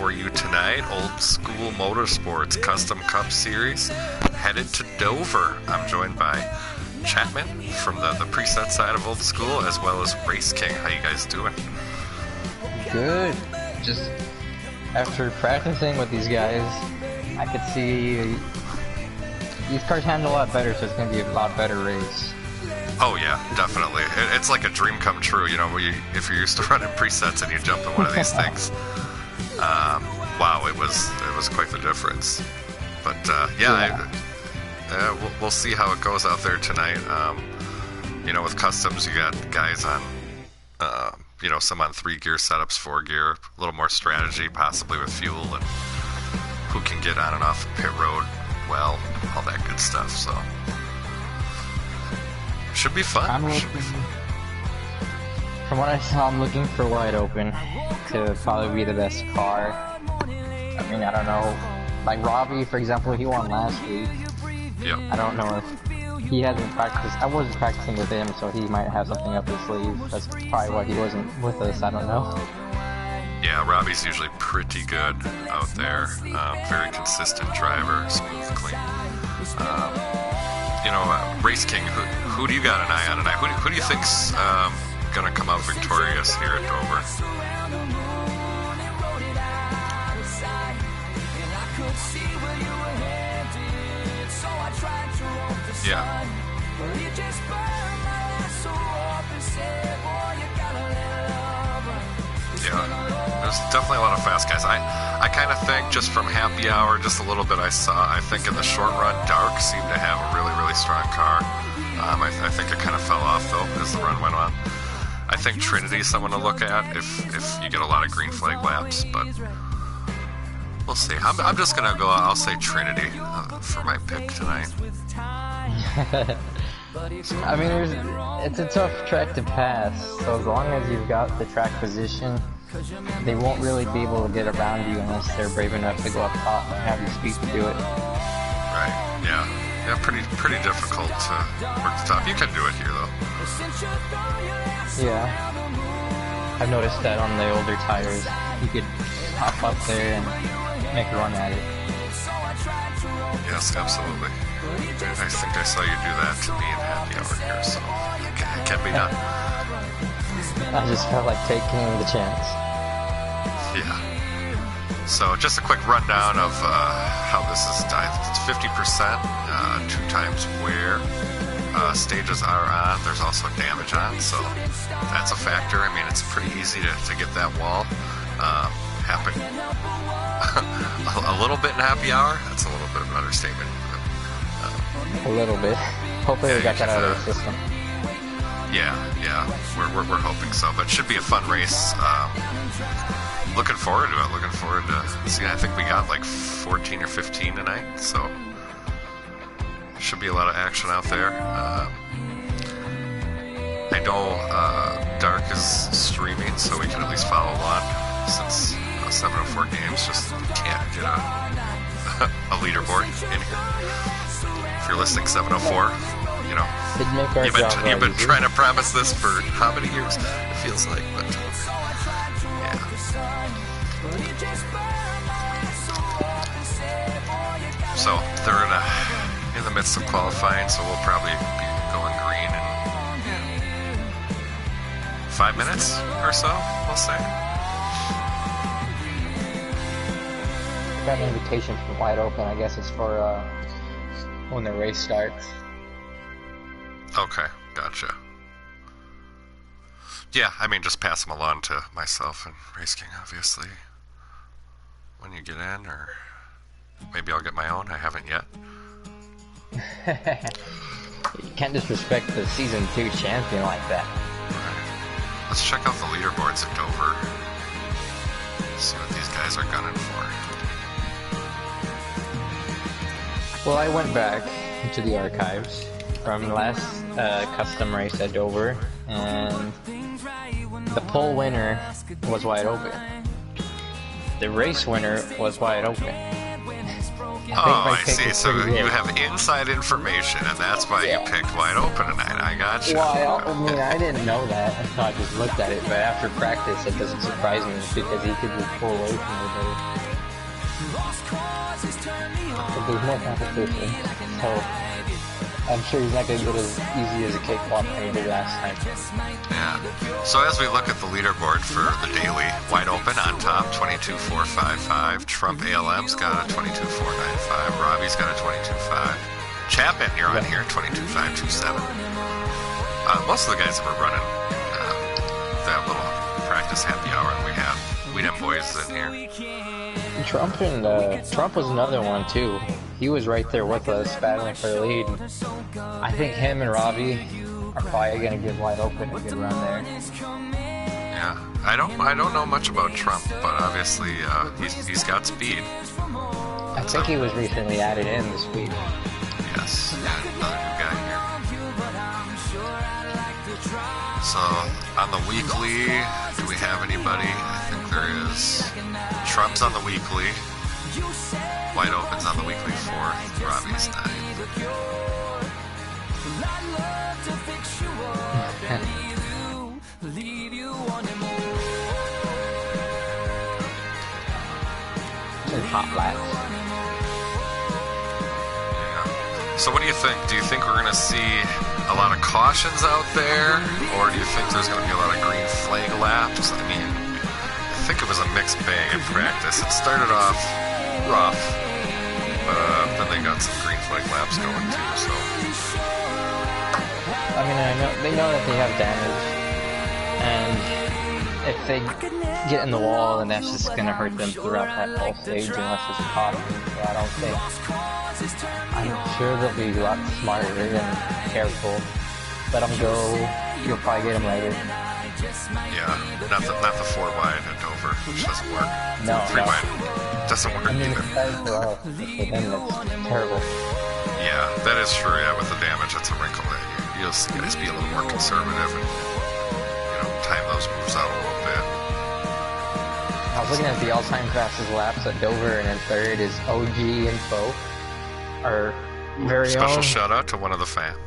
for you tonight. Old School Motorsports Custom Cup Series headed to Dover. I'm joined by Chapman from the preset side of Old School, as well as Race King. How you guys doing? Good. Just after practicing with these guys, I could see these cars handle a lot better, so it's going to be a lot better race. Oh yeah, definitely. It's like a dream come true, you know, if you're used to running presets and you jump in one of these things. Wow, it was quite the difference. But we'll see how it goes out there tonight. You know, with customs, you got guys on, you know, some on 3-gear setups, 4-gear, a little more strategy, possibly with fuel, and who can get on and off the pit road well, all that good stuff. So. Should be fun. From what I saw, I'm looking for wide open to probably be the best car. I mean, I don't know. Like Robbie, for example, he won last week. Yep. I don't know if he hasn't practiced. I wasn't practicing with him, so he might have something up his sleeve. That's probably why he wasn't with us. I don't know. Yeah, Robbie's usually pretty good out there. Very consistent driver, smooth, clean. You know, Race King, who do you got an eye on tonight? Who do you think's going to come out victorious here at Dover? Yeah. Yeah, there's definitely a lot of fast guys. I kind of think, just from happy hour, just a little bit I saw, I think in the short run, Dark seemed to have a really, really strong car. I think it kind of fell off, though, as the run went on. I think Trinity is someone to look at if you get a lot of green flag laps, but we'll see. I'm just going to go, I'll say Trinity for my pick tonight. I mean, it's a tough track to pass, so as long as you've got the track position, they won't really be able to get around you unless they're brave enough to go up top and have the speed to do it. Right, yeah. Yeah, pretty difficult to work the top. You can do it here, though. Yeah. I've noticed that on the older tires, you could hop up there and make a run at it. Yes, absolutely. I think I saw you do that to me in happy hour here, so it can be done. I just felt like taking the chance. Yeah. So just a quick rundown of how this is done. It's 50%, 2 times wear. Stages are on. There's also damage on, so that's a factor. I mean, it's pretty easy to get that wall happen. A little bit in happy hour. That's a little bit of an understatement. A little bit. Hopefully we got that out of the system. Yeah. We're hoping so, but it should be a fun race. Looking forward to it. Looking forward to seeing. I think we got like 14 or 15 tonight, so should be a lot of action out there. I know Dark is streaming, so we can at least follow along, since 704 Games just can't get a leaderboard in here. If you're listening, 704, you know, you've been trying to promise this for how many years? It feels like, but yeah. So they're in the midst of qualifying, so we'll probably be going green in 5 minutes or so, we'll say. I got an invitation from Wide Open. I guess it's for when the race starts. Okay, gotcha. Yeah, I mean, just pass them along to myself and Race King, obviously, when you get in, or maybe I'll get my own. I haven't yet. You can't disrespect the Season 2 champion like that. Right. Let's check out the leaderboards at Dover. See what these guys are gunning for. Well, I went back into the archives from last custom race at Dover, and the pole winner was Wide Open. The race winner was Wide Open. Oh, I see. So you have inside information, and that's why you picked wide open tonight. I got you. Well, I mean, I didn't know that until I just looked at it, but after practice, it doesn't surprise me because he could just pull away from it. But there's no competition, so I'm sure he's not going to get as easy as a cakewalk than he did last time. Yeah. So as we look at the leaderboard for the daily, wide open on top, 22.455. Trump ALM's got a 22.495. Robbie's got a 22.5. Chapman, you're on here, 22.527. Most of the guys that were running that little practice happy hour we have, we them boys in here. Trump was another one too. He was right there with us, battling for the lead. I think him and Robbie are probably going to give wide open a good run there. Yeah, I don't know much about Trump, but obviously he's got speed. I think he was recently added in this week. Yes, yeah, another new guy here. So on the weekly, do we have anybody? I think there is. Trump's on the weekly. Wide open's on the weekly 4th. Robbie's 9th. Hot laps. Yeah. So what do you think? Do you think we're going to see a lot of cautions out there? Or do you think there's going to be a lot of green flag laps? I mean, I think it was a mixed bag in practice. It started off rough, but then they got some green flag laps going too, so. I mean, they know that they have damage, and if they get in the wall, then that's just going to hurt them throughout that whole stage unless it's a caution. So I don't think. I'm sure they'll be a lot smarter and careful. Let them go. You'll probably get them later. Yeah, not the 4 wide at Dover, which doesn't work. No, 3 wide doesn't work I mean, either. for them, that's terrible. Yeah, that is true. Yeah, with the damage, that's a wrinkle. You'll guys be a little more conservative and time those moves out a little bit. I was looking at the all-time fastest laps at Dover, and in third is OG Info. Our very Special own. shout out to one of the fans.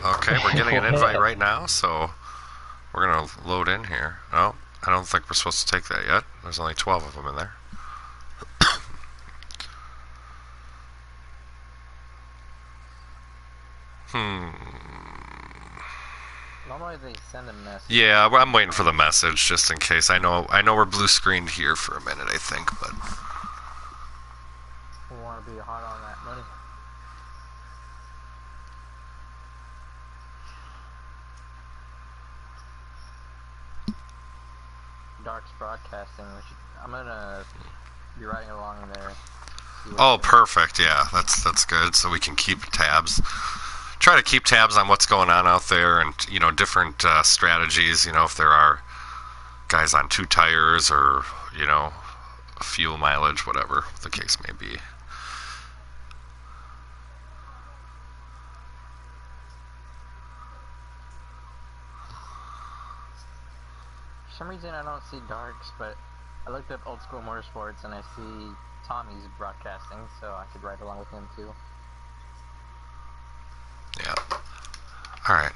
Okay, we're getting an invite right now, so we're gonna load in here. Oh, I don't think we're supposed to take that yet. There's only 12 of them in there. Normally they send a message. Yeah, well, I'm waiting for the message just in case. I know we're blue screened here for a minute, I think, but We want to be hot on that money. Dark's broadcasting, which I'm gonna be writing along there. oh, perfect. Yeah, that's good. So we can keep tabs. Try to keep tabs on what's going on out there, and different strategies. If there are guys on 2 tires, or fuel mileage, whatever the case may be. For some reason I don't see Darks, but I looked up Old School Motorsports and I see Tommy's broadcasting, so I could ride along with him too. Yeah. Alright.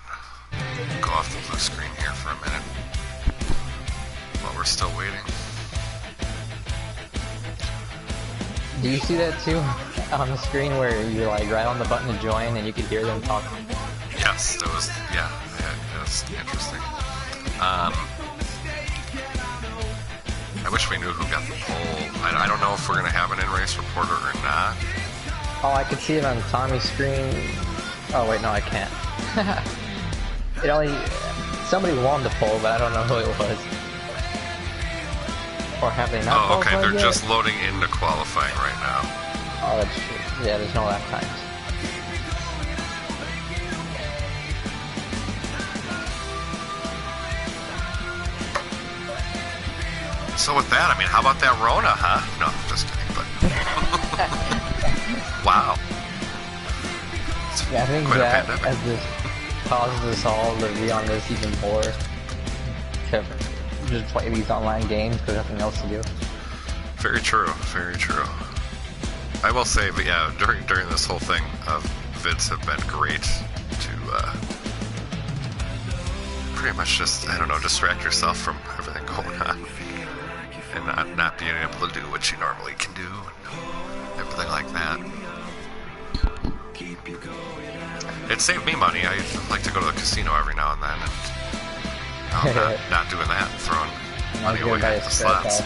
Go off the blue screen here for a minute while we're still waiting. Do you see that too on the screen where you're like right on the button to join and you can hear them talking? Yes, that was, yeah, that was interesting. I wish we knew who got the pole. I don't know if we're going to have an in-race reporter or not. Oh, I could see it on Tommy's screen. Oh wait, no, I can't. Somebody won the pole, but I don't know who it was. Or have they not? Oh, okay, they're yet? just loading into qualifying right now. Oh, that's true. Yeah, there's no lap times. So with that, I mean, how about that Rona, huh? No, just kidding, but... Wow. Yeah, I think that as this causes us all to be on this even more, to just play these online games because nothing else to do. Very true, very true. I will say, but yeah, during this whole thing, vids have been great to pretty much just, I don't know, distract yourself from everything going on and not being able to do what you normally can do and everything like that. It saved me money. I like to go to the casino every now and then, and not doing that, and throwing money away at the slots.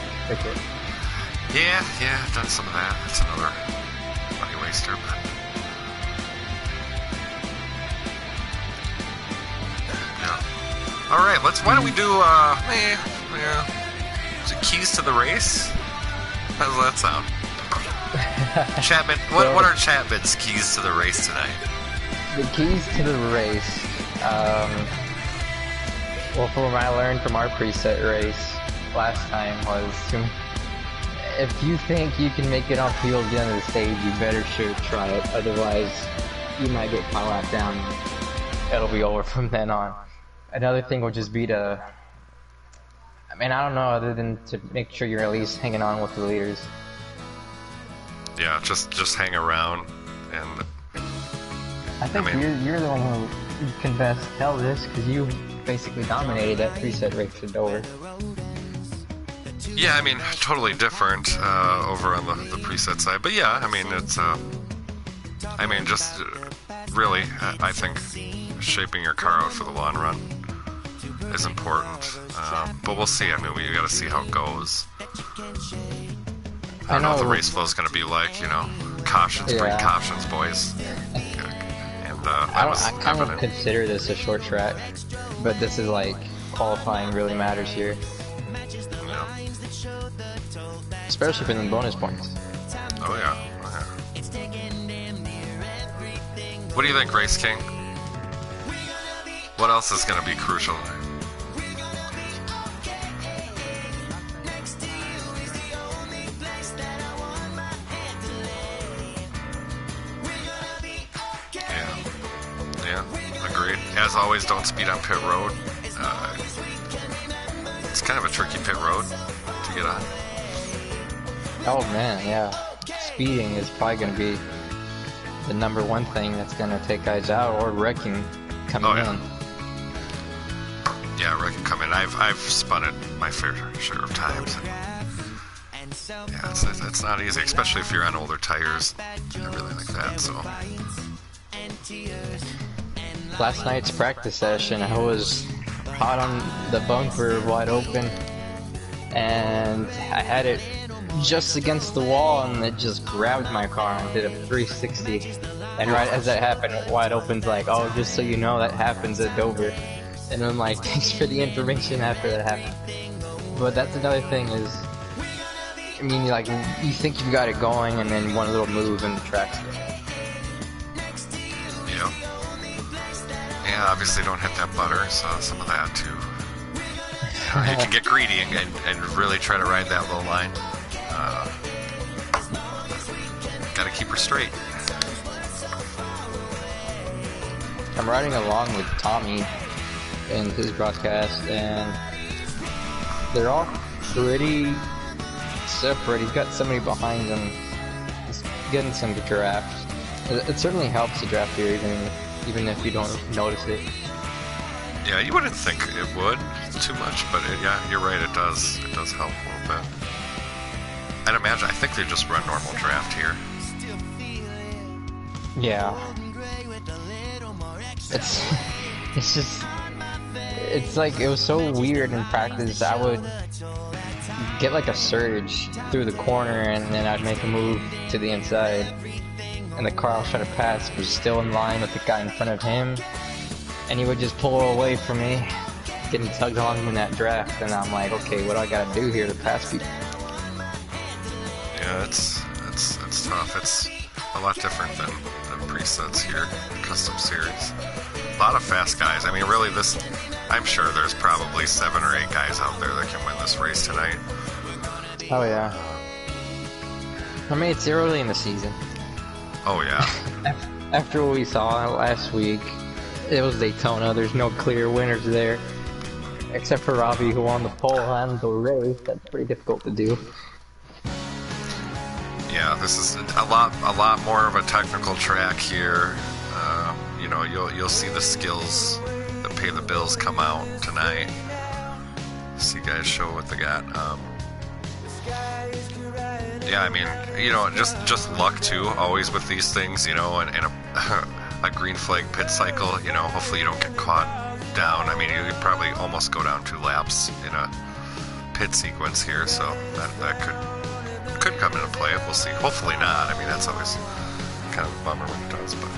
Yeah, I've done some of that. It's another money waster, but yeah. All right, why don't we do is it keys to the race? How does that sound? Chapman, what are Chapman's keys to the race tonight? The keys to the race, well, from what I learned from our preset race last time was, if you think you can make it off field at the end of the stage, you better sure try it. Otherwise, you might get power lap down. It'll be over from then on. Another thing would just be to, I mean, I don't know, other than to make sure you're at least hanging on with the leaders. Yeah, just hang around, and I think you're the one who can best tell this, because you basically dominated that preset race at Dover. Yeah, I mean, totally different over on the preset side, but yeah, I mean, it's just really, I think shaping your car out for the long run is important, but we'll see. I mean, we got to see how it goes. I don't know what the race flow is going to be like, cautions, bring cautions, boys. And I kind of consider this a short track, but this is like qualifying really matters here. Yeah. Especially for the bonus points. Oh yeah. What do you think, Race King? What else is going to be crucial? Yeah, agreed. As always, don't speed on pit road. It's kind of a tricky pit road to get on. Oh man, yeah. Speeding is probably going to be the #1 thing that's going to take guys out, or wrecking coming in. Yeah, wrecking coming in. I've spun it my fair share of times. Yeah, it's not easy, especially if you're on older tires and everything like that. So. Last night's practice session, I was hot on the bumper wide open, and I had it just against the wall, and it just grabbed my car and did a 360. And right as that happened, wide open's like, "Oh, just so you know, that happens at Dover." And I'm like, "Thanks for the information after that happened." But that's another thing is, I mean, you think you've got it going, and then one little move and the track's gone. Yeah, obviously don't hit that butter, so some of that too. You can get greedy and really try to ride that low line. Gotta keep her straight. I'm riding along with Tommy in his broadcast, and they're all pretty separate. He's got somebody behind him. He's getting some draft. It certainly helps the draft here, even if you don't notice it. Yeah, you wouldn't think it would too much, but yeah, you're right. It does help a little bit. I'd imagine. I think they just run normal draft here. Yeah. It's like, it was so weird in practice. I would get like a surge through the corner, and then I'd make a move to the inside, and the car I was trying to pass was still in line with the guy in front of him, and he would just pull away from me, getting tugged along in that draft, and I'm like, okay, what do I gotta do here to pass people? Yeah, it's tough. It's a lot different than presets here, custom series. A lot of fast guys. I mean, really, I'm sure there's probably 7 or 8 guys out there that can win this race tonight. Oh yeah. I mean, it's early in the season. Oh yeah. After what we saw last week, it was Daytona. There's no clear winners there, except for Robbie, who won the pole and the race. That's pretty difficult to do. Yeah, this is a lot more of a technical track here. You know, you'll see the skills that pay the bills come out tonight. See guys show what they got. Yeah, I mean, you know, just luck too. Always with these things, you know, and a green flag pit cycle. You know, hopefully you don't get caught down. I mean, you could probably almost go down 2 laps in a pit sequence here, so that could come into play. We'll see. Hopefully not. I mean, that's always kind of a bummer when it does, but.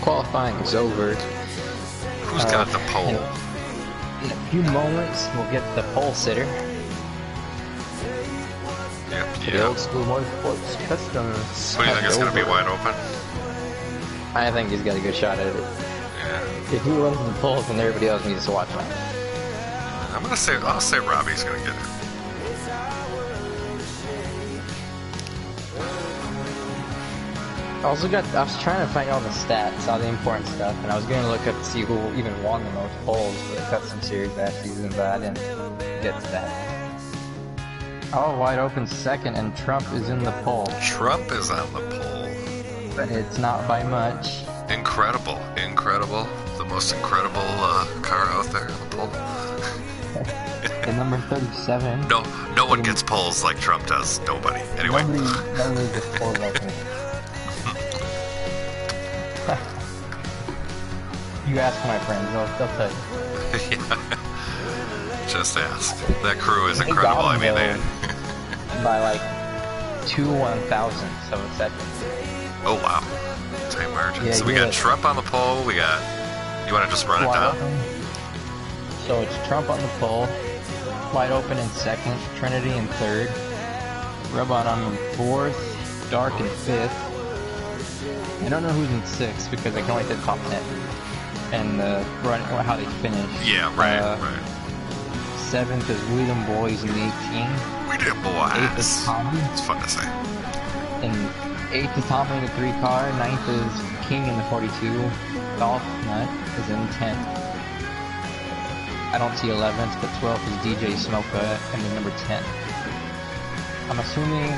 Qualifying is over. Who's got the pole? In a few moments, we'll get the pole sitter. Yep, The old School Motorsports Custom. What do you think is going to be wide open? I think he's got a good shot at it. Yeah. If he runs the pole, then everybody else needs to watch out. I'll say Robbie's going to get it. I was trying to find all the stats, all the important stuff, and I was going to look up to see who even won the most poles for the Custom Series last season, but I didn't get to that. Oh, wide open second, and Trump is in the pole. Trump is on the pole. But it's not by much. Incredible. The most incredible car out there on the pole. The number 37. No one gets poles like Trump does. Nobody. Anyway. Nobody gets poles like me. You ask my friends, they'll tell you. Yeah. Just ask. That crew is incredible. I mean, they by like 2 1,000ths of a second. Oh wow, tight margin. Yeah, so we got Trump on the pole. We got. You want to just run it down? So it's Trump on the pole, wide open in second, Trinity in third, Rub-On in fourth, Dark in fifth. I don't know who's in sixth because I can only hit top 10. And how they finish. Yeah, right. Seventh is William Boys in 18. William Boys. Eighth is Tommy. It's fun to say. And eighth is Tommy in the 3 car. Ninth is King in the 42. Golf Nut is in 10th. I don't see 11th, but 12th is DJ Smoka in the number 10. I'm assuming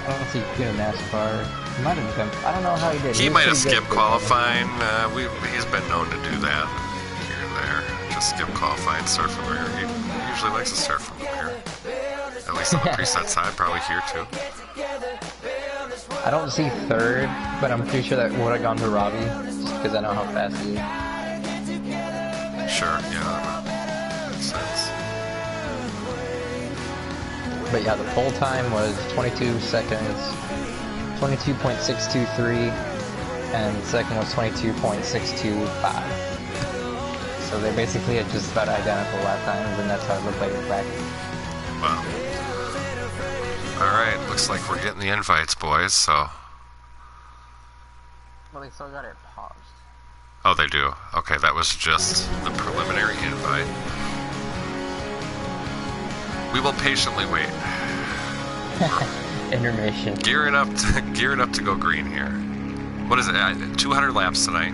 I don't see good in NASCAR. He might have become. I don't know how he did. He might have skipped qualifying. He's been known to do that here and there. Just skip qualifying, start from the rear. He usually likes to start from the rear. At least on the preset side, probably here too. I don't see third, but I'm pretty sure that would have gone to Robbie, just because I know how fast he is. Sure, yeah, that makes sense. But yeah, the pole time was 22 seconds, 22.623, and the second was 22.625. So they basically had just about identical lap times, and that's how it looked like in practice. Wow. Alright, looks like we're getting the invites, boys, so... Well, they still got it paused. Oh, they do. Okay, that was just the preliminary invite. We will patiently wait. Intermission. Gearing up to go green here. What is it? 200 laps tonight.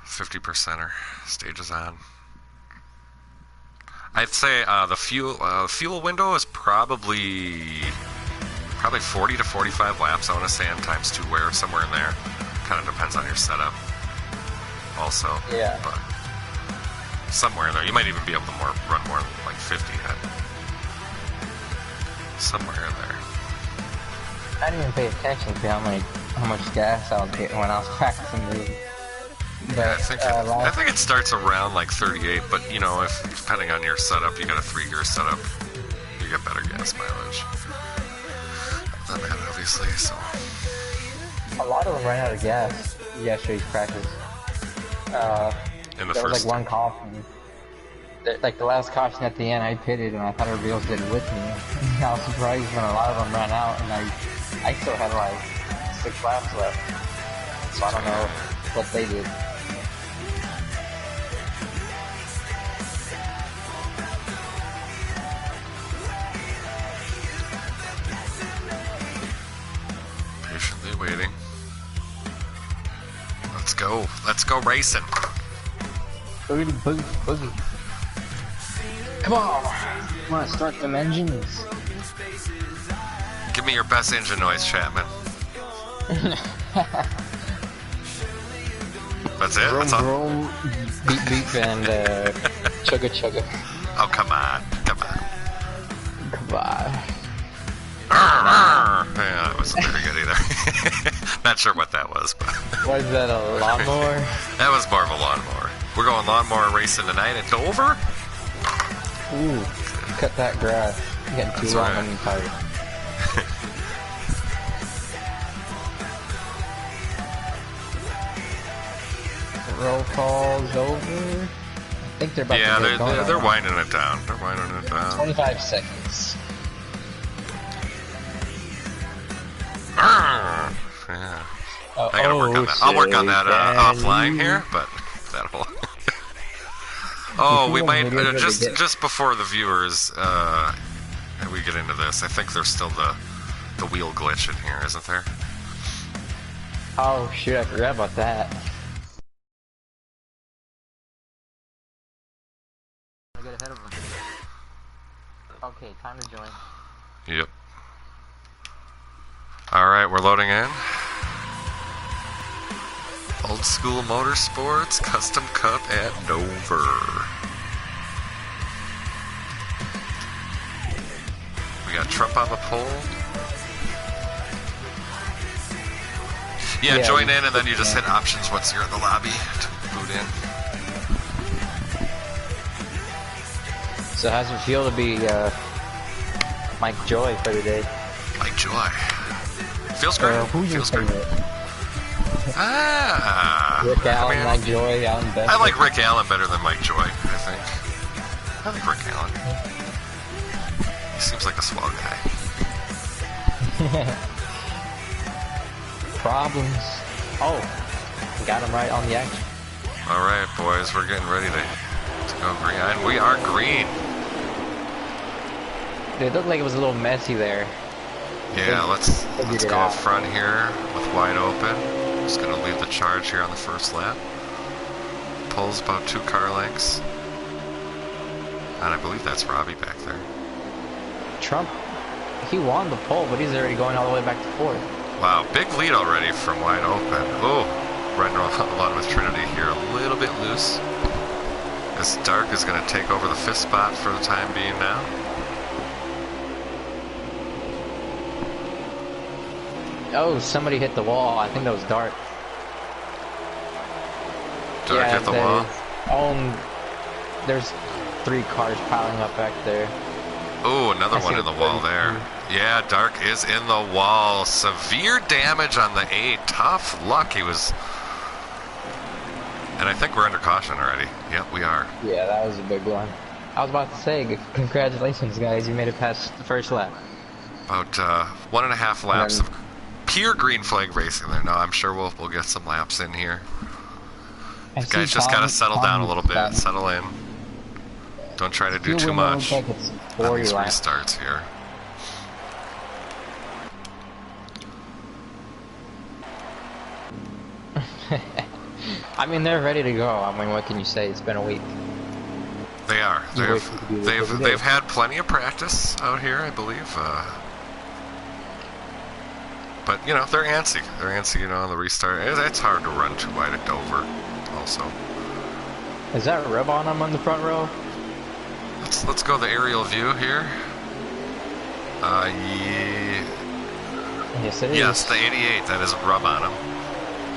50%er. Stage is on. I'd say the fuel window is probably 40 to 45 laps. I want to say on times 2 wear, somewhere in there. Kind of depends on your setup. Also. Yeah. But somewhere in there. You might even be able to run more than like 50 head. Somewhere in there. I didn't even pay attention to how much gas I was getting when I was practicing these. But, yeah, I think it starts around like 38, but you know, if depending on your setup, you got a 3-gear setup, you get better gas mileage than that, obviously. So a lot of them ran out of gas yesterday's practice. In the there first was like one caution. Like the last caution at the end, I pitted and I thought everybody else did it with me. I was surprised when a lot of them ran out, and I still had like 6 laps left. So I don't know what they did. Patiently waiting. Let's go racing. Boogie. Come on! Come on, start them engines. Give me your best engine noise, Chapman. That's it? Vroom, That's all? vroom, beep beep, and chugga chugga. Oh, come on. Come on. Goodbye. Yeah, that wasn't very good either. Not sure what that was, but... Was that a lawnmower? That was more of a lawnmower. We're going lawnmower racing tonight at Dover. Ooh, cut that grass. You getting too long on your tire. Roll call's over. I think they're about to get going. They're winding it down. They're winding it down. 25 seconds. Yeah. I gotta work on that. I'll work on that offline here, but that'll. Oh, we might just before the viewers we get into this. I think there's still the wheel glitch in here, isn't there? Oh shoot! I forgot about that. I get ahead of them. Okay, time to join. Yep. All right, we're loading in. Old School Motorsports Custom Cup at Dover. We got Trump on the pole. Yeah, join in and then you just hit options once you're in the lobby to boot in. So how's it feel to be Mike Joy for the day? Mike Joy. Feels great. Who's your favorite? Rick Allen, Mike Joy, Allen Best. I like Rick Allen better than Mike Joy, I think. I like Rick Allen. He seems like a swell guy. Problems. Oh, got him right on the action. Alright, boys, we're getting ready to go green. And we are green. It looked like it was a little messy there. Yeah, let's go up front here with wide open. Just gonna leave the charge here on the first lap. Pole's about 2 car lengths. And I believe that's Robbie back there. Trump, he won the pole, but he's already going all the way back to 4th. Wow, big lead already from wide open. Oh, running along with Trinity here a little bit loose. This Dark is gonna take over the 5th spot for the time being now. Oh, somebody hit the wall. I think that was Dark. Dark hit the wall? There's 3 cars piling up back there. Oh, another one in the wall there. Yeah, Dark is in the wall. Severe damage on the 8. Tough luck. He was... And I think we're under caution already. Yep, we are. Yeah, that was a big one. I was about to say, congratulations, guys. You made it past the first lap. About 1.5 laps of pure green flag racing there. No, I'm sure we'll get some laps in here. These guys just gotta settle down a little bit, settle in. Don't try to do too much on these restarts here. I mean, they're ready to go. I mean, what can you say? It's been a week. They are. They've had plenty of practice out here, I believe. But, you know, they're antsy. They're antsy, you know, on the restart. It's hard to run too wide at Dover, also. Is that rub on them on the front row? Let's go the aerial view here. Yeah. Yes, it is. Yes, the 88. That is a rub on them.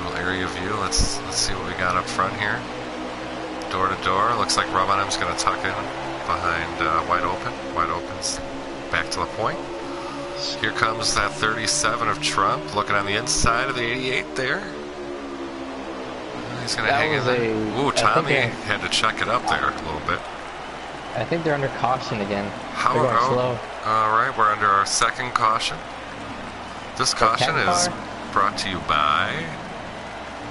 Little area view. Let's see what we got up front here. Door to door. Looks like rub on him's going to tuck in behind wide open. Wide open's back to the point. Here comes that 37 of Trump, looking on the inside of the 88 there. He's going to hang in there. Ooh, Tommy had to check it up there a little bit. I think they're under caution again. They're going slow. All right, we're under our second caution. This caution is brought to you by...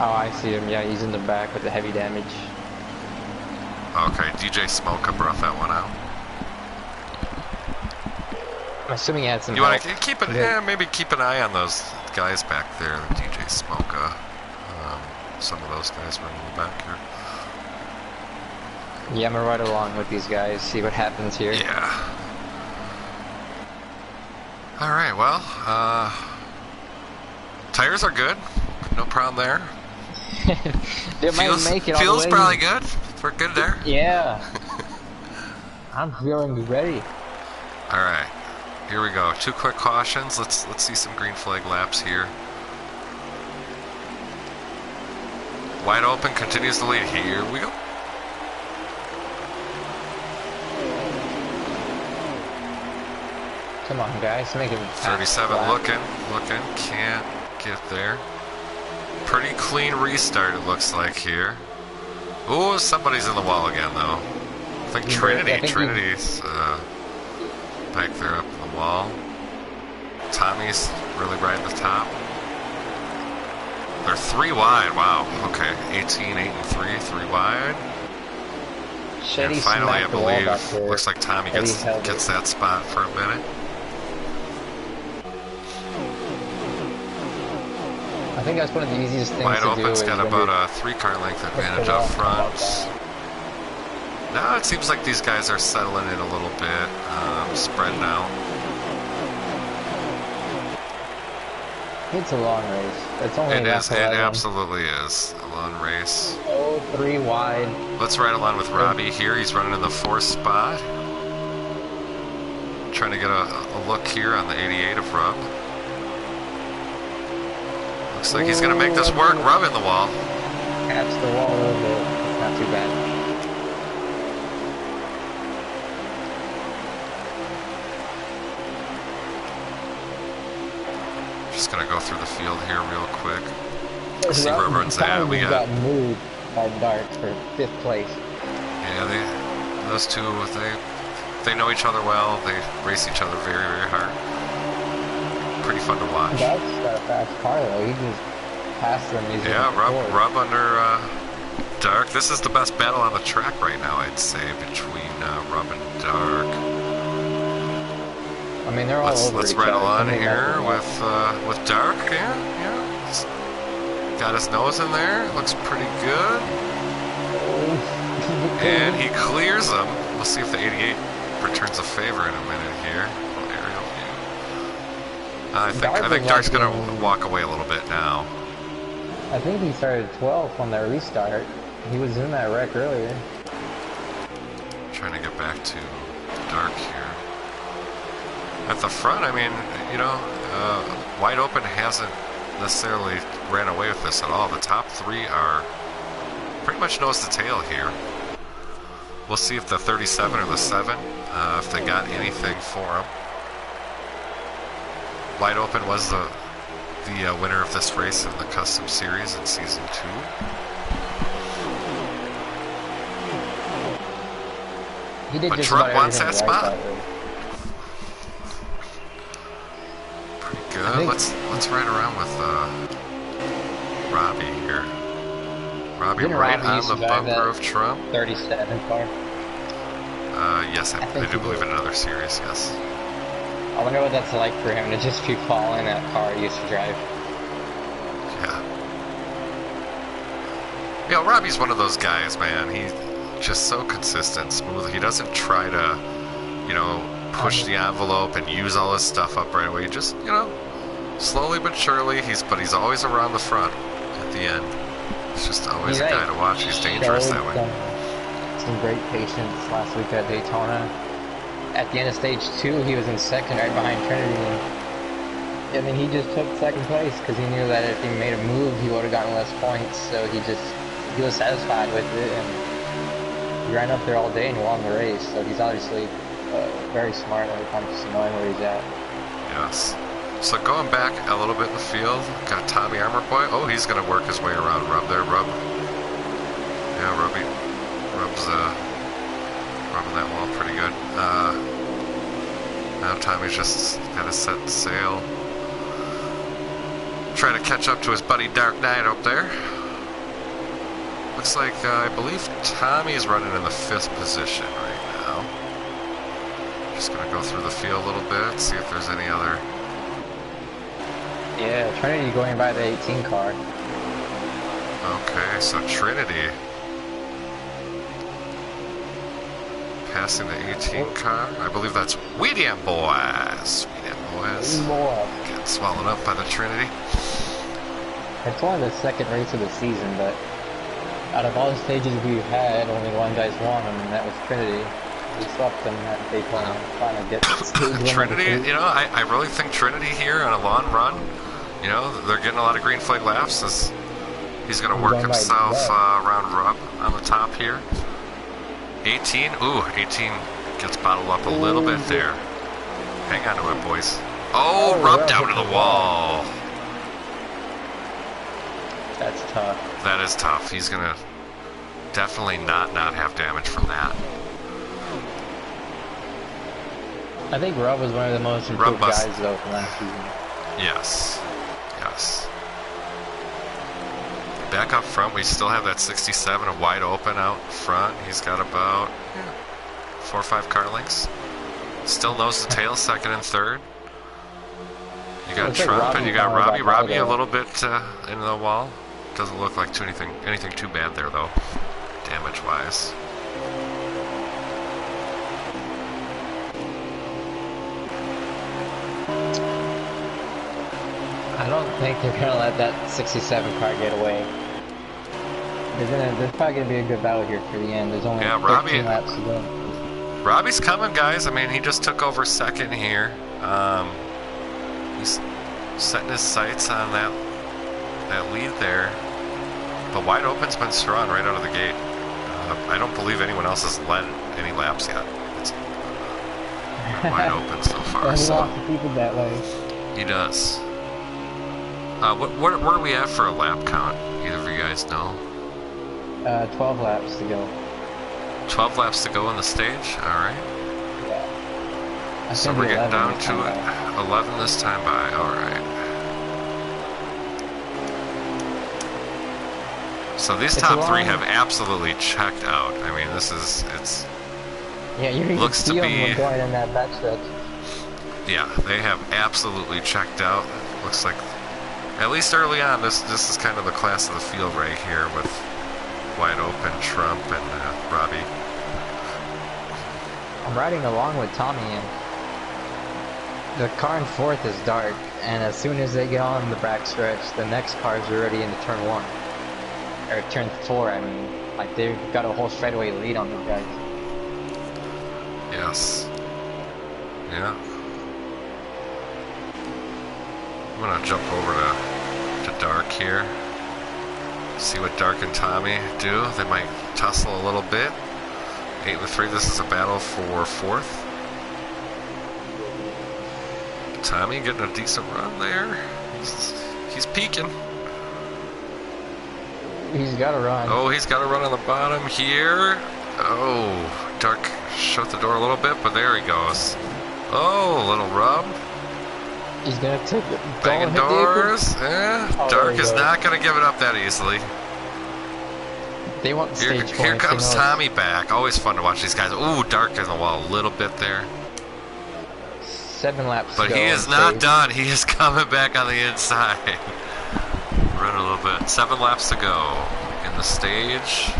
Oh, I see him. Yeah, he's in the back with the heavy damage. Okay, DJ Smoke brought that one out. I'm assuming he had some You want to keep it? Yeah, maybe keep an eye on those guys back there. DJ Smoke, some of those guys running in the back here. Yeah, I'm gonna ride along with these guys, see what happens here. Yeah. All right, well, tires are good. No problem there. They might make it all the Feels way. probably good. We're good there. Yeah. I'm feeling ready. All right, here we go. 2 quick cautions. Let's see some green flag laps here. Wide open, continues the lead. Here we go. Come on, guys, make it. 37 looking, can't get there. Pretty clean restart, it looks like here. Ooh, somebody's in the wall again, though. I think Trinity's back there up in the wall. Tommy's really right at the top. They're 3 wide, wow, okay. 18, 8, and 3, 3 wide. And finally, I believe, looks like Tommy gets that spot for a minute. I think that's one of the easiest things Wide to do. open's got about a 3-car length advantage up front. Now it seems like these guys are settling in a little bit, spreading out. It's a long race. It's only it absolutely is a long race. Oh, 3 wide. Let's ride along with Robbie here. He's running in the 4th spot. Trying to get a look here on the 88 of Rub. Looks like he's going to make this work. Rub in the wall. Taps the wall a little bit. It's not too bad. Just going to go through the field here real quick. See where everyone's at. We got moved by Dark for 5th place. Yeah, those two, they know each other well. They race each other very, very hard. Pretty fun to watch. Dark's got a fast car though. He just passed them. Yeah, Rub under Dark. This is the best battle on the track right now, I'd say, between Rub and Dark. I mean, they're all over let's each ride other. along here with Dark. Yeah. Got his nose in there. Looks pretty good. And he clears them. We'll see if the 88 returns a favor in a minute here. Aerial view. I think Dark's gonna walk away a little bit now. I think he started 12th on that restart. He was in that wreck earlier. Trying to get back to Dark here. At the front, I mean, Wide Open hasn't necessarily ran away with this at all. The top 3 are pretty much nose to tail here. We'll see if the 37 or the 7, if they got anything for them. Wide Open was the winner of this race in the Custom Series in Season 2. He did but just Trump wants that right spot. Pretty good. Let's ride around with Robbie here. Robbie right on the bumper of Trump. 37 car. Yes, I do believe in another series, yes. I wonder what that's like for him to just be following that car he used to drive. Yeah, Robbie's one of those guys, man. He's just so consistent, smooth. He doesn't try to, push the envelope and use all his stuff up right away. Just, slowly but surely, he's always around the front at the end. He's just always a guy to watch. He's dangerous that way. Some great patience last week at Daytona. At the end of stage 2, he was in 2nd right behind Trinity. I mean, he just took 2nd place because he knew that if he made a move, he would have gotten less points. So he was satisfied with it, and he ran up there all day and won the race. So he's obviously very smart when it comes to knowing where he's at. Yes. So going back a little bit in the field, got Tommy Armor Boy. Oh, he's going to work his way around Rub there. Rub. Yeah, Rub's rubbing that wall pretty good. Now Tommy's just got to set sail. Trying to catch up to his buddy Dark Knight up there. Looks like, I believe Tommy's running in the 5th position right now. Just going to go through the field a little bit, see if there's any other... Yeah, Trinity going by the 18 car. Okay, so Trinity passing the 18 car. I believe that's Weedian Boys. Weedian boys. Getting swallowed up by the Trinity. It's only the second race of the season, but out of all the stages we've had, only one guy's won, and that was Trinity. We swept them at Daytona, trying to get stage Trinity, you know, I really think Trinity here on a long run, you know, they're getting a lot of green flag laps. He's going to work himself around Rub on the top here. 18, ooh, 18 gets bottled up a little bit there. Hang on to it, boys. Oh, Rub down to the wall. That's tough. That is tough. He's going to definitely not have damage from that. I think Rub was one of the most improved guys, though, from last season. Yes. Yes. Back up front, we still have that 67, a wide open out front. He's got about 4 or 5 car lengths. Still nose to tail, second and third. You got Trump and you got Robbie. Robbie a little bit into the wall. Doesn't look like anything too bad there, though, damage-wise. I don't think they're gonna let that 67 car get away. There's probably gonna be a good battle here for the end. There's only 13 laps to go. Robbie's coming, guys. I mean, he just took over second here. He's setting his sights on that lead there. But wide open's been strong right out of the gate. I don't believe anyone else has led any laps yet. It's wide open so far. He lots of people that way. He does. Where are we at for a lap count? Either of you guys know? 12 laps to go. 12 laps to go on the stage? Alright. Yeah. So we're getting down to it. 11 this time by. Alright. So these top three have absolutely checked out. I mean, yeah, you looks to be going in that back stretch. Yeah, they have absolutely checked out. Looks like, at least early on, this is kind of the class of the field right here with wide open Trump and Robbie. I'm riding along with Tommy, and the car in fourth is dark, and as soon as they get on the back stretch, the next car's already into turn 1. Or turn 4, I mean. Like, they've got a whole straightaway lead on those guys. Yes. Yeah. I'm gonna jump over to Dark here. See what Dark and Tommy do. They might tussle a little bit. 8 and 3, this is a battle for 4th. Tommy getting a decent run there. He's peaking. He's got to run. Oh, he's got to run on the bottom here. Oh, Dark shut the door a little bit, but there he goes. Oh, a little rub. He's going to take it. Banging doors. Oh, Dark is not going to give it up that easily. They want the stage Here comes Tommy back. Always fun to watch these guys. Ooh, Dark in the wall a little bit there. 7 laps but to go. He is not done. He is coming back on the inside. Run a little bit. 7 laps to go in the stage.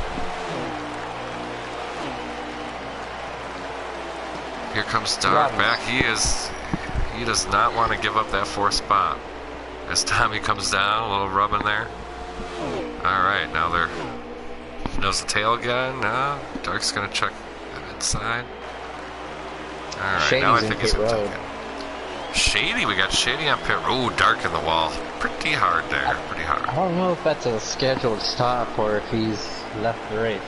Here comes Dark back. He does not want to give up that 4th spot. As Tommy comes down, a little rubbing there. Alright, now they're nose to tail again. No, Dark's gonna check the inside. Alright, now I think he's gonna take it. Shady, we got Shady on pit. Ooh, Dark in the wall. Pretty hard there, pretty hard. I don't know if that's a scheduled stop or if he's left the race.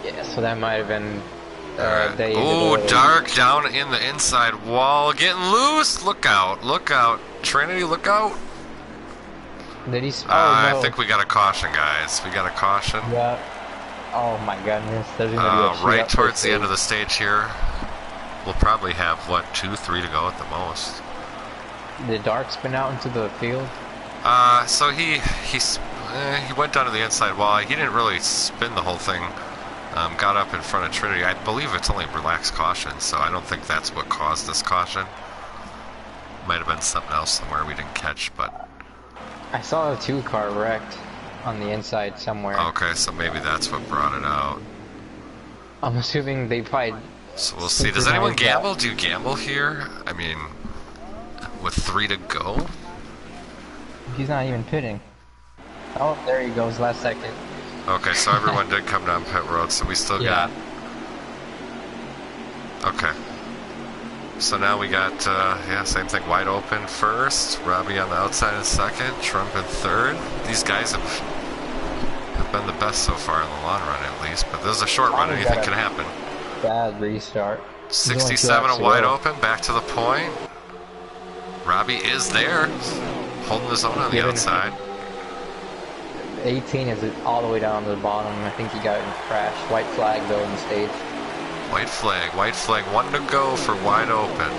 Yeah, so that might have been Ooh, Dark down in the inside wall, getting loose. Look out, look out. Trinity, look out. Did he? Oh, no. I think we got a caution, guys. We got a caution. Yeah. Oh my goodness. There's gonna be a right towards the end of the stage here. We'll probably have, what, 2, 3 to go at the most. Did Dark spin out into the field? So he went down to the inside wall. He didn't really spin the whole thing. Got up in front of Trinity. I believe it's only relaxed caution, so I don't think that's what caused this caution. Might have been something else somewhere we didn't catch, but... I saw a 2 car wrecked on the inside somewhere. Okay, so maybe that's what brought it out. I'm assuming they probably So we'll see. Does anyone gamble? Do you gamble here? I mean, with 3 to go? He's not even pitting. Oh, there he goes, last second. Okay, so everyone did come down pit road, so we still got... Okay. So now we got, yeah, same thing, wide open first, Robbie on the outside in second, Trump in third. These guys have been the best so far in the long run, at least, but this is a short run, anything can happen. Bad restart. 67 a wide open, back to the point. Robbie is there, holding his own on the outside. 18 is all the way down to the bottom. I think he got in a crash. White flag though in the stage. White flag, 1 to go for wide open.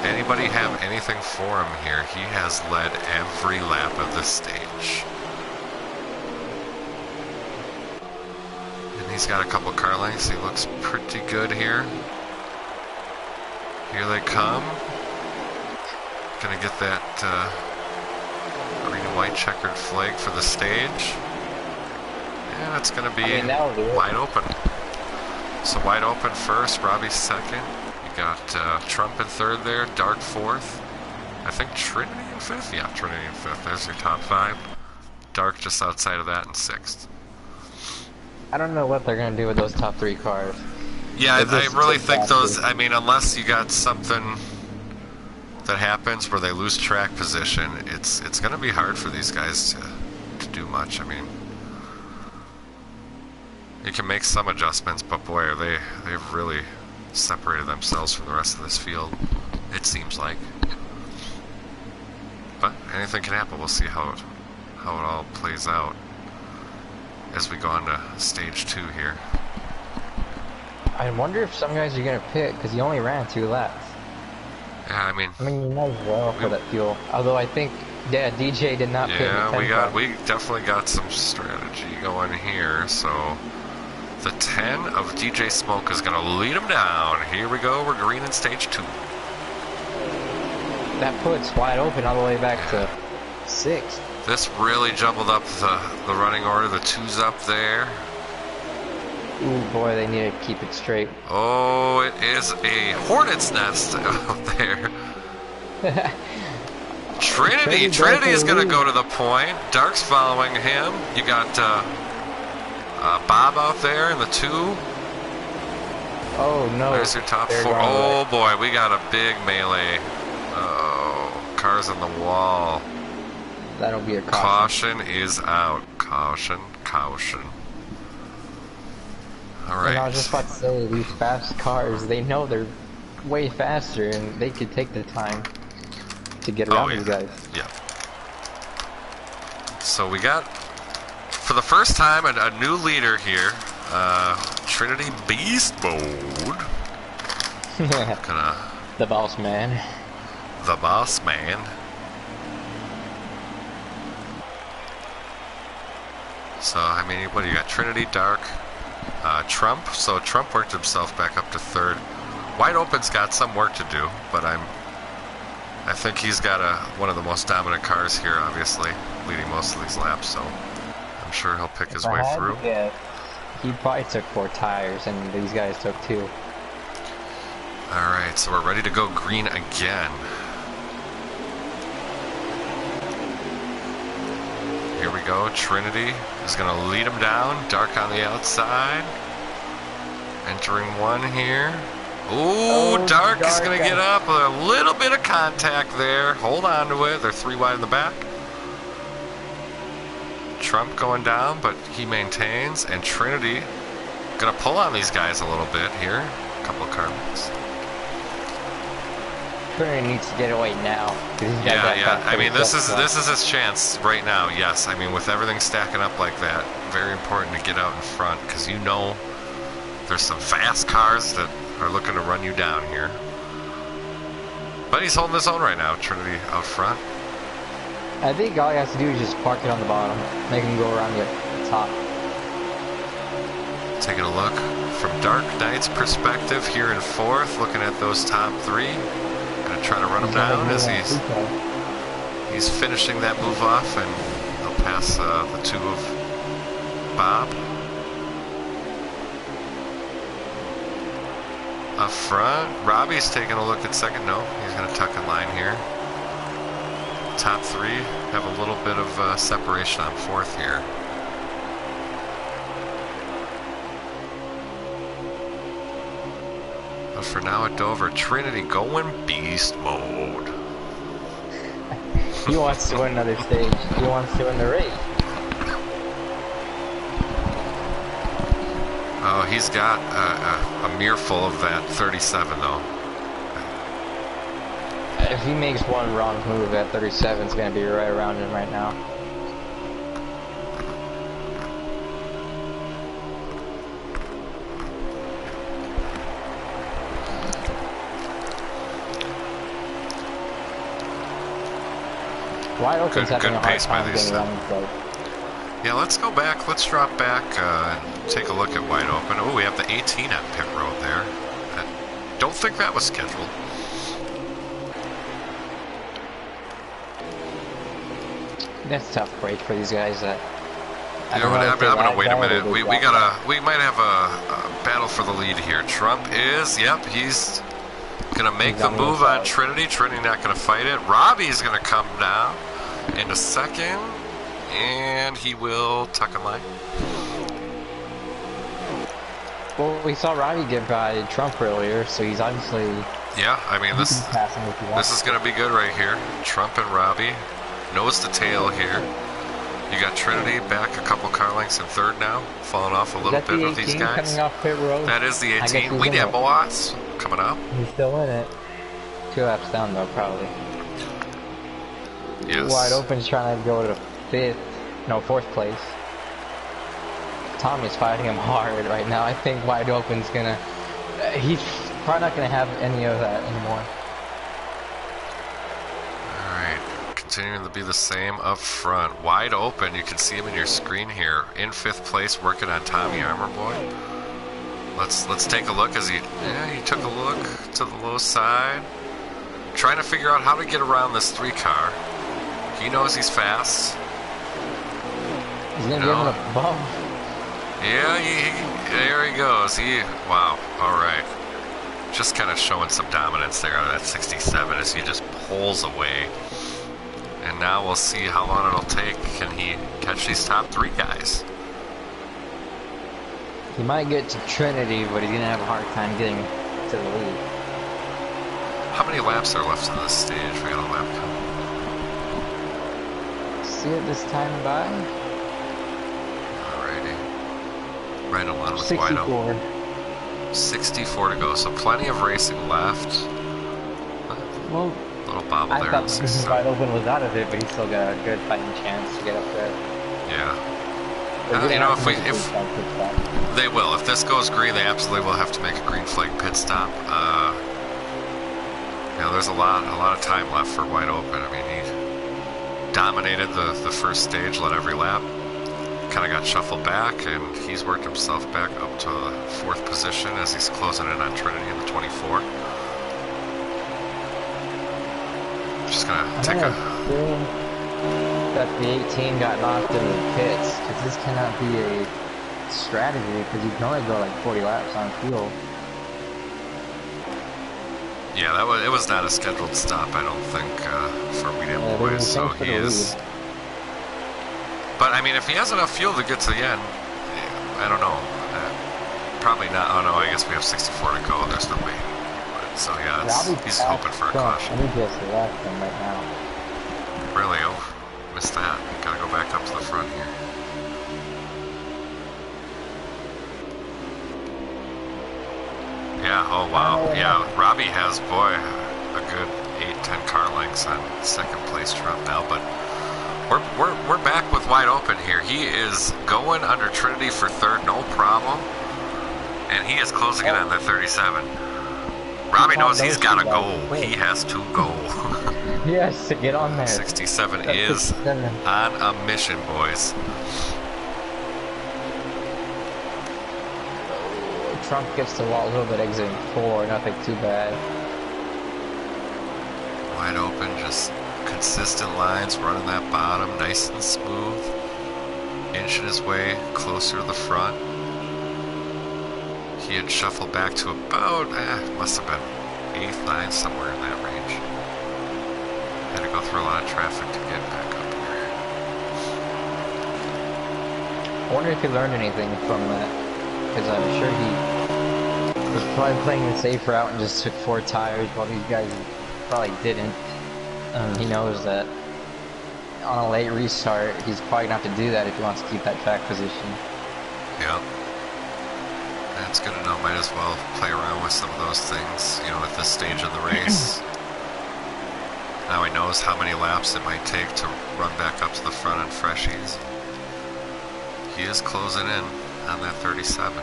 Anybody have anything for him here? He has led every lap of this stage. And he's got a couple car lengths. He looks pretty good here. Here they come. Gonna get that green and white checkered flag for the stage. And it's gonna be wide open. So wide open first, Robbie second. You got Trump in third there, Dark fourth. I think Trinity in fifth? Yeah, Trinity in fifth. There's your top 5. Dark just outside of that in sixth. I don't know what they're going to do with those top 3 cars. Yeah, I really think those, I mean, unless you got something that happens where they lose track position, it's going to be hard for these guys to do much. I mean, you can make some adjustments, but boy, they've really separated themselves from the rest of this field, it seems like. But anything can happen. We'll see how it all plays out as we go on to stage 2 here. I wonder if some guys are going to pit, because he only ran 2 laps. Yeah, I mean, you might as well for that fuel. Although I think, yeah, DJ did not pit. Yeah, we definitely got some strategy going here. So the 10 of DJ Smoke is going to lead him down. Here we go. We're green in stage 2. That puts wide open all the way back to 6th. This really jumbled up the running order. The 2's up there. Ooh, boy, they need to keep it straight. Oh, it is a hornet's nest out there. Trinity is going to go to the point. Dark's following him. You got Bob out there in the 2. Oh, no. There's your top 4. Oh, boy, we got a big melee. Oh, cars on the wall. That'll be a caution. Caution is out. Caution. All right. And I was just about to say, these fast cars, they know they're way faster, and they could take the time to get around these guys. Yeah. So we got, for the first time, a new leader here. Trinity Beast Mode. The boss man. The boss man. So, I mean, what do you got? Trinity, Dark, Trump. So Trump worked himself back up to 3rd. Wide Open's got some work to do, but I think he's got one of the most dominant cars here, obviously, leading most of these laps, so I'm sure he'll pick his way through. Yeah, he probably took 4 tires, and these guys took 2. Alright, so we're ready to go green again. Here we go. Trinity is going to lead him down. Dark on the outside. Entering 1 here. Ooh, Dark is going to get up. A little bit of contact there. Hold on to it. They're 3 wide in the back. Trump going down, but he maintains. And Trinity going to pull on these guys a little bit here. A couple of carbons. Trinity needs to get away now. Yeah. I mean, this is his chance right now. Yes, I mean, with everything stacking up like that, very important to get out in front, because you know there's some fast cars that are looking to run you down here. But he's holding his own right now. Trinity out front. I think all he has to do is just park it on the bottom, make him go around the top. Taking a look from Dark Knight's perspective here in 4th, looking at those top 3. Gonna try to run him down as he's finishing that move off, and he'll pass the 2 of Bob. Up front, Robbie's taking a look at second. No, he's going to tuck in line here. Top three have a little bit of separation on fourth here. But for now at Dover, Trinity going beast mode. He wants to win another stage. He wants to win the race. Oh, he's got a mirror-full of that 37 though. If he makes one wrong move at 37, it's going to be right around him right now. Wide Open's having a hard time getting around his right. Yeah, let's go back. Let's drop back and take a look at Wide Open. Oh, we have the 18 on pit road there. I don't think that was scheduled. That's a tough break for these guys. I'm gonna wait a minute. We might have a battle for the lead here. Trump is, yep, he's gonna make the move on Trinity. Trinity not gonna fight it. Robbie's gonna come down in a second, and he will tuck in line. Well, we saw Robbie get by Trump earlier, so he's obviously. Yeah, I mean this is gonna be good right here. Trump and Robbie. Nose to tail here. You got Trinity back a couple car lengths in third now, falling off a little bit with these guys. Coming off pit road? That is the 18. We have Boas coming up. He's still in it. 2 laps down though, probably. Yes. Wide Open's trying to go to fourth place. Tommy's fighting him hard right now. I think Wide Open's gonna. He's probably not gonna have any of that anymore. Continuing to be the same up front. Wide Open, you can see him in your screen here. In 5th place, working on Tommy Armor Boy. Let's take a look as he took a look to the low side. Trying to figure out how to get around this 3 car. He knows he's fast. He's gonna give him a bump. Yeah, there he goes. Wow, alright. Just kind of showing some dominance there on that 67 as he just pulls away. And now we'll see how long it'll take. Can he catch these top 3 guys? He might get to Trinity, but he's going to have a hard time getting to the lead. How many laps are left in this stage? We got a lap coming. See it this time by? Alrighty. Right along with 64. Wide Open. 64 to go, so plenty of racing left. Well, little bobble I there. thought Wide Open was out of it, but he still got a good fighting chance to get up there. Yeah. If they will. If this goes green, they absolutely will have to make a green flag pit stop. There's a lot of time left for Wide Open. I mean, he dominated the first stage, led every lap. Kind of got shuffled back, and he's worked himself back up to the 4th position as he's closing in on Trinity in the 24. Just gonna take a. That the 18 got knocked in the pits, because this cannot be a strategy, because you can only go like 40 laps on fuel. Yeah, it was not a scheduled stop, I don't think, for Weedham Boys, so he is. But I mean, if he has enough fuel to get to the end, I don't know. Probably not. Oh no, I guess we have 64 to go. There's no way. So yeah, he's hoping for a caution. He just left him right now. Really? Oh, missed that. Gotta go back up to the front here. Yeah, oh wow. Yeah, Robbie has, boy, a good 8-10 car lengths on 2nd place Trump now, but we're back with Wide Open here. He is going under Trinity for 3rd, no problem. And he is closing in on the 37. Robbie knows he's got to go. He has to go. He has to get on there. 67 is on a mission, boys. Trump gets the wall a little bit exiting 4, nothing too bad. Wide Open, just consistent lines, running that bottom, nice and smooth. Inching his way closer to the front. He had shuffled back to about, must have been 8th, 9th, somewhere in that range. Had to go through a lot of traffic to get back up here. I wonder if he learned anything from that, because I'm sure he was probably playing the safe route and just took 4 tires while these guys probably didn't. He knows that on a late restart, he's probably going to have to do that if he wants to keep that track position. Yep. That's good to know. Might as well play around with some of those things, you know, at this stage of the race. Now he knows how many laps it might take to run back up to the front on freshies. He is closing in on that 37.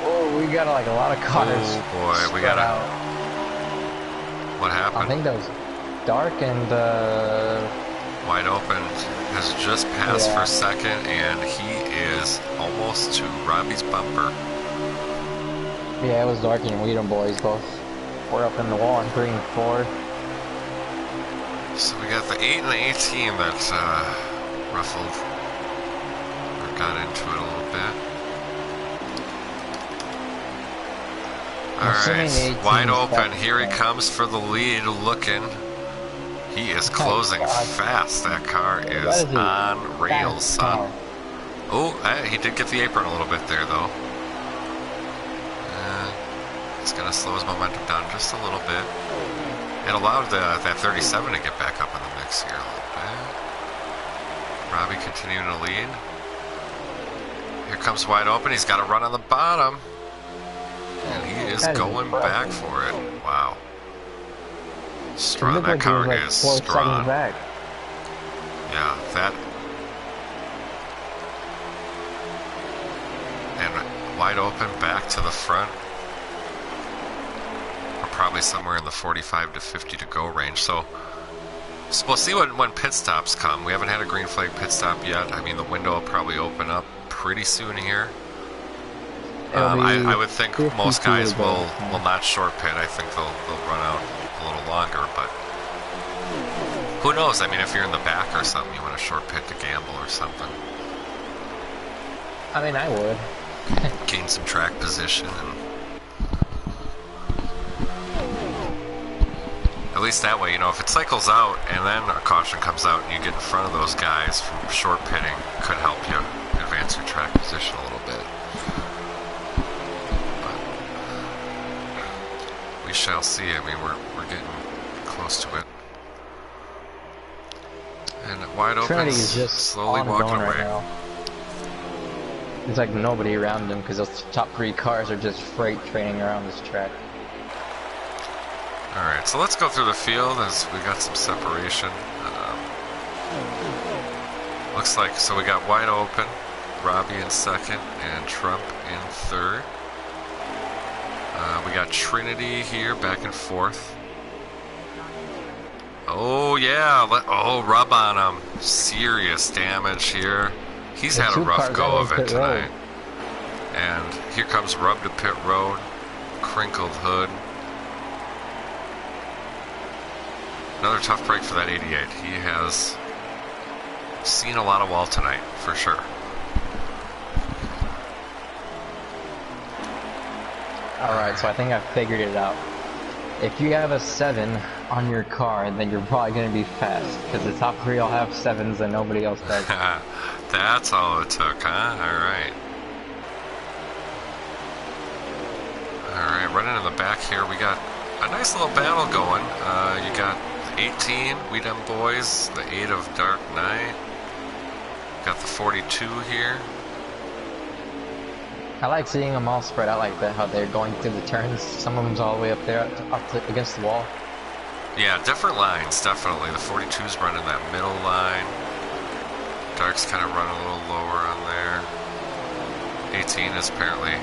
Oh, we got like a lot of cars. Oh boy, we got out. What happened? I think that was dark and Wide Open has just passed Yeah. for second, and he is almost to Robbie's bumper. yeah, it was dark and Weedham boys both were up in the wall in 3 and 4. So we got the 8 and the 18 that ruffled or got into it a little bit. Alright, Wide Open, here he comes for the lead, looking. He is closing fast. That car is on rails, son. Oh, he did get the apron a little bit there, though. It's going to slow his momentum down just a little bit. It allowed that 37 to get back up in the mix here a little bit. Robbie continuing to lead. Here comes Wide Open. He's got a run on the bottom. And he is going back for it. Wow. Strong. That car is strong. Back. Yeah, that. And Wide Open back to the front. We're probably somewhere in the 45 to 50 to go range. So we'll see when pit stops come. We haven't had a green flag pit stop yet. I mean, the window will probably open up pretty soon here. I would think most guys will not short pit. I think they'll run out a little longer, but who knows? I mean, if you're in the back or something, you want to short pit to gamble or something. I mean, I would. Gain some track position, and at least that way, you know, if it cycles out and then a caution comes out and you get in front of those guys from short pitting, could help you advance your track position a little bit. We shall see. I mean, we're getting close to it. And Wide Open Trinity is just slowly walking away. Right now. There's like nobody around him because those top 3 cars are just freight training around this track. Alright, so let's go through the field as we got some separation. Looks like, so we got Wide Open, Robbie in second, and Trump in third. We got Trinity here back and forth. Oh yeah, rub on him. Serious damage here. He's had a rough go of it tonight. And here comes Rub to pit road. Crinkled hood. Another tough break for that 88. He has seen a lot of wall tonight, for sure. Alright, so I think I've figured it out. If you have a 7 on your car, then you're probably going to be fast, because the top 3 all have 7s and nobody else does. That's all it took, huh? Alright. Alright, running in the back here, we got a nice little battle going. You got the 18, We Dem Boys, the 8 of Dark Knight. Got the 42 here. I like seeing them all spread out like that, how they're going through the turns. Some of them's all the way up there, against the wall. Yeah, different lines, definitely. The 42's running that middle line. Dark's kind of running a little lower on there. 18 has apparently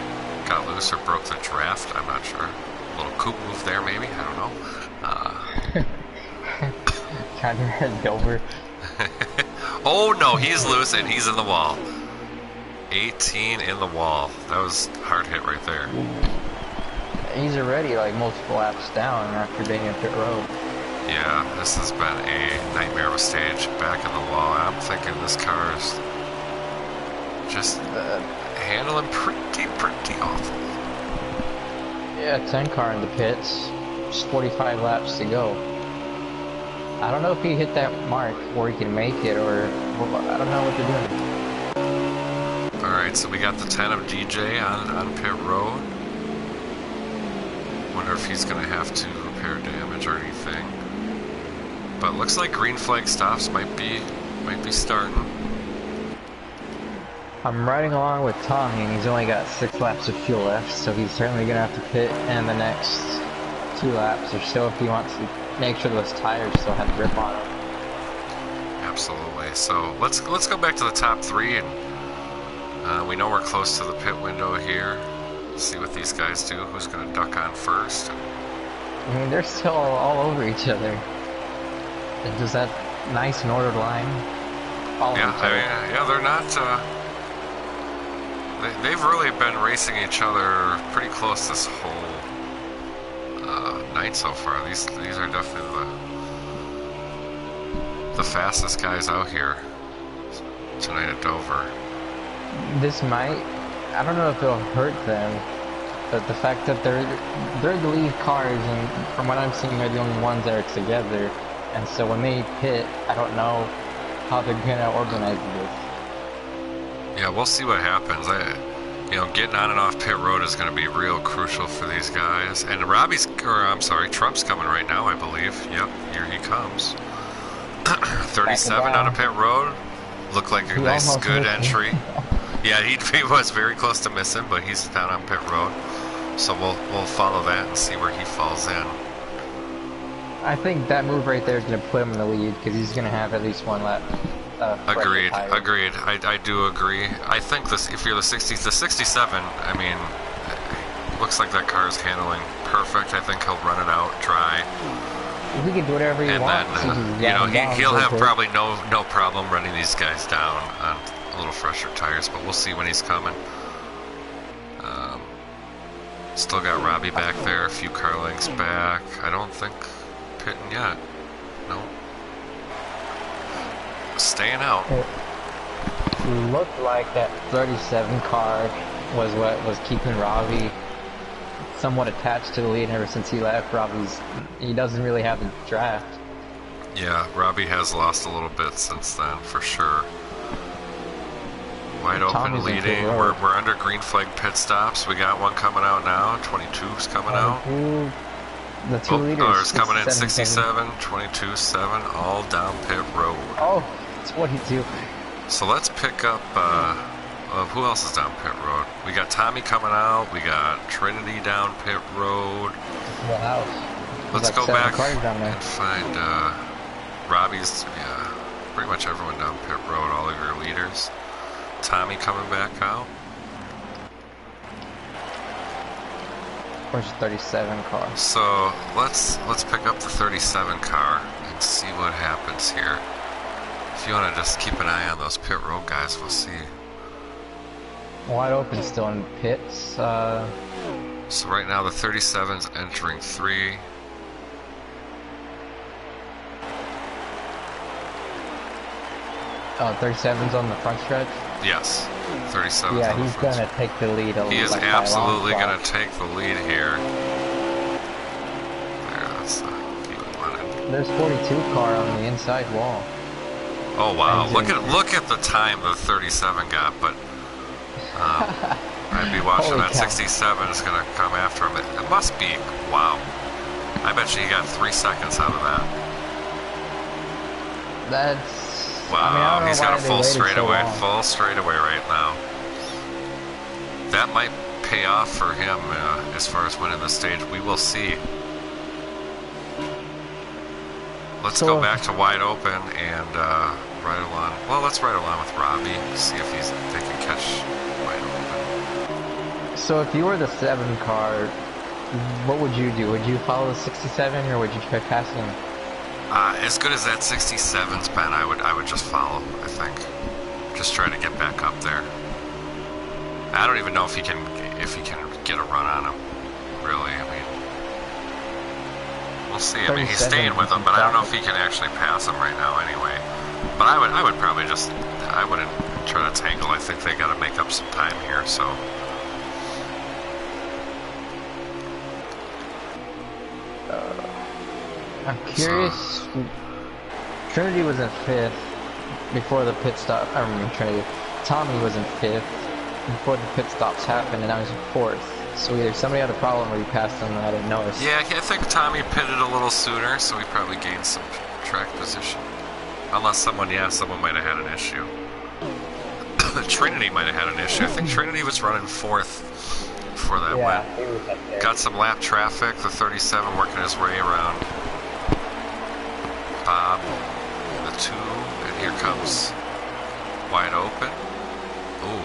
got loose or broke the draft, I'm not sure. A little coupe move there, maybe, I don't know. Kind of benDOVER. Oh no, he's loose and he's in the wall. 18 in the wall. That was a hard hit right there. He's already like multiple laps down after being in pit road. Yeah, this has been a nightmare of a stage. Back in the wall. I'm thinking this car is just handling pretty awful. Yeah, 10 car in the pits. Just 45 laps to go. I don't know if he hit that mark or he can make it, or I don't know what they're doing. Alright, so we got the 10 of DJ on pit road. Wonder if he's going to have to repair damage or anything. But looks like green flag stops might be starting. I'm riding along with Tommy, and he's only got 6 laps of fuel left, so he's certainly going to have to pit in the next 2 laps or so if he wants to make sure those tires still have grip on them. Absolutely. So let's go back to the top 3, and we know we're close to the pit window here. See what these guys do. Who's going to duck on first? I mean, they're still all over each other. It's just that nice and ordered line. Yeah, they're not. They've really been racing each other pretty close this whole night so far. These are definitely the fastest guys out here tonight at Dover. This might, I don't know if it'll hurt them, but the fact that they're the lead cars, and from what I'm seeing, they're the only ones that are together. And so when they pit, I don't know how they're gonna organize this. Yeah, we'll see what happens. Getting on and off pit road is going to be real crucial for these guys. And Trump's coming right now, I believe. Yep, here he comes. 37 on a pit road. Looked like a nice, good entry. Yeah, he was very close to missing, but he's down on pit road. So we'll follow that and see where he falls in. I think that move right there is going to put him in the lead, because he's going to have at least 1 lap. Agreed. I do agree. I think if you're the 67, I mean, looks like that car is handling perfect. I think he'll run it out dry. He can do whatever he wants. Then, he'll have probably no problem running these guys down on a little fresher tires, but we'll see when he's coming. Still got Robbie back there, a few car lengths back. I don't think pitting yet. No. Staying out. It looked like that 37 car was what was keeping Robbie somewhat attached to the lead. Ever since he left, he doesn't really have the draft. Yeah, Robbie has lost a little bit since then, for sure. Wide open leading. We're under green flag pit stops. We got one coming out now. 22's coming out. The 2 leaders. Coming in 67, 22, 7, all down pit road. Oh, it's 22. So let's pick up, who else is down pit road? We got Tommy coming out, we got Trinity down pit road. Let's go back and find Robbie's, pretty much everyone down pit road, all of your leaders. Tommy coming back out. Where's the 37 car? So let's pick up the 37 car and see what happens here. If you want to just keep an eye on those pit road guys, we'll see. Wide open still in pits. So right now the 37's entering 3. Oh, 37's on the front stretch? Yes, 37's yeah, on the he's front going to take the lead. He is absolutely going to take the lead here. There, that's There's 42 car on the inside wall. Oh wow! Look at the time the 37 got, but I'd be watching that 67 is going to come after him. It must be wow. I bet you he got 3 seconds out of that. That's wow. I mean, he's got a full straightaway, right now. That might pay off for him as far as winning the stage. We will see. Let's go back to wide open and ride along. Well, let's ride along with Robbie. See if they can catch wide open. So if you were the 7 car, what would you do? Would you follow the 67 or would you try passing him? As good as that 67's been, I would just follow. I think, just try to get back up there. I don't even know if he can get a run on him. Really, I mean, We'll see. I mean, he's staying with him, but I don't know if he can actually pass him right now anyway. But I would probably just, I wouldn't try to tangle. I think they got to make up some time here, so. I'm curious. Trinity was in 5th before the pit stop. I remember Trinity. Tommy was in 5th before the pit stops happened, and I was in 4th. So either somebody had a problem or you passed them and I didn't notice. Yeah, I think Tommy pitted a little sooner, so he probably gained some track position. Unless someone might have had an issue. Trinity might have had an issue. I think Trinity was running 4th before that went. He was up there. Got some lap traffic, the 37 working his way around Bob, the 2, and here comes wide open. Ooh,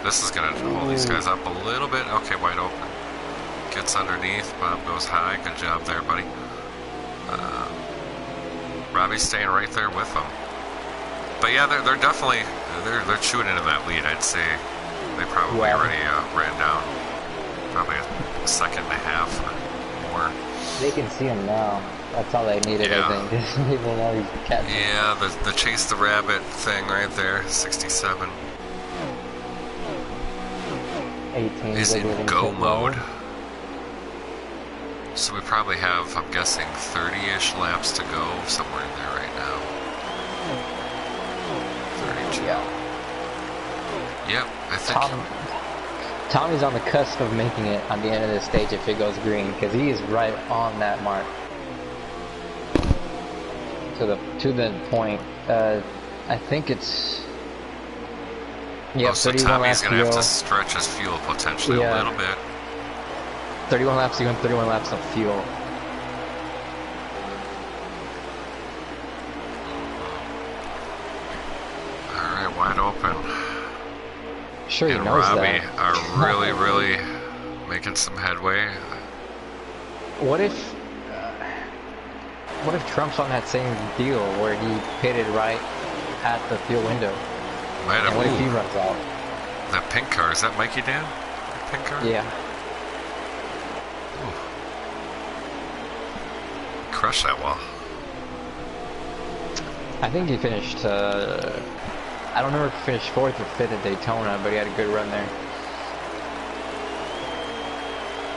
this is gonna hold these guys up a little bit. Okay, wide open. Gets underneath, Bob goes high. Good job there, buddy. Robbie's staying right there with them. But yeah, they're definitely they're chewing into that lead. I'd say they probably already ran down probably a second and a half or more. They can see him now. That's all they needed, I think. People know he's catching. Yeah, the chase the rabbit thing right there, 67. 18 is in go mode. So we probably have, I'm guessing, 30-ish laps to go, somewhere in there right now. 32. Yeah. Yep, I think. Tommy's on the cusp of making it on the end of this stage if it goes green, because he is right on that mark. To the point. I think it's. Yeah, so Tommy's going to have to stretch his fuel potentially a little bit. 31 laps to go and 31 laps of fuel. Alright, wide open. Sure, and he knows Robbie that. are really making some headway. What if Trump's on that same deal where he pitted right at the fuel window? And what if he runs out? That pink car, is that Mikey Dan? Pink car? Yeah. Ooh. Crushed that wall. I think he finished, I don't remember if he finished 4th or 5th at Daytona, but he had a good run there.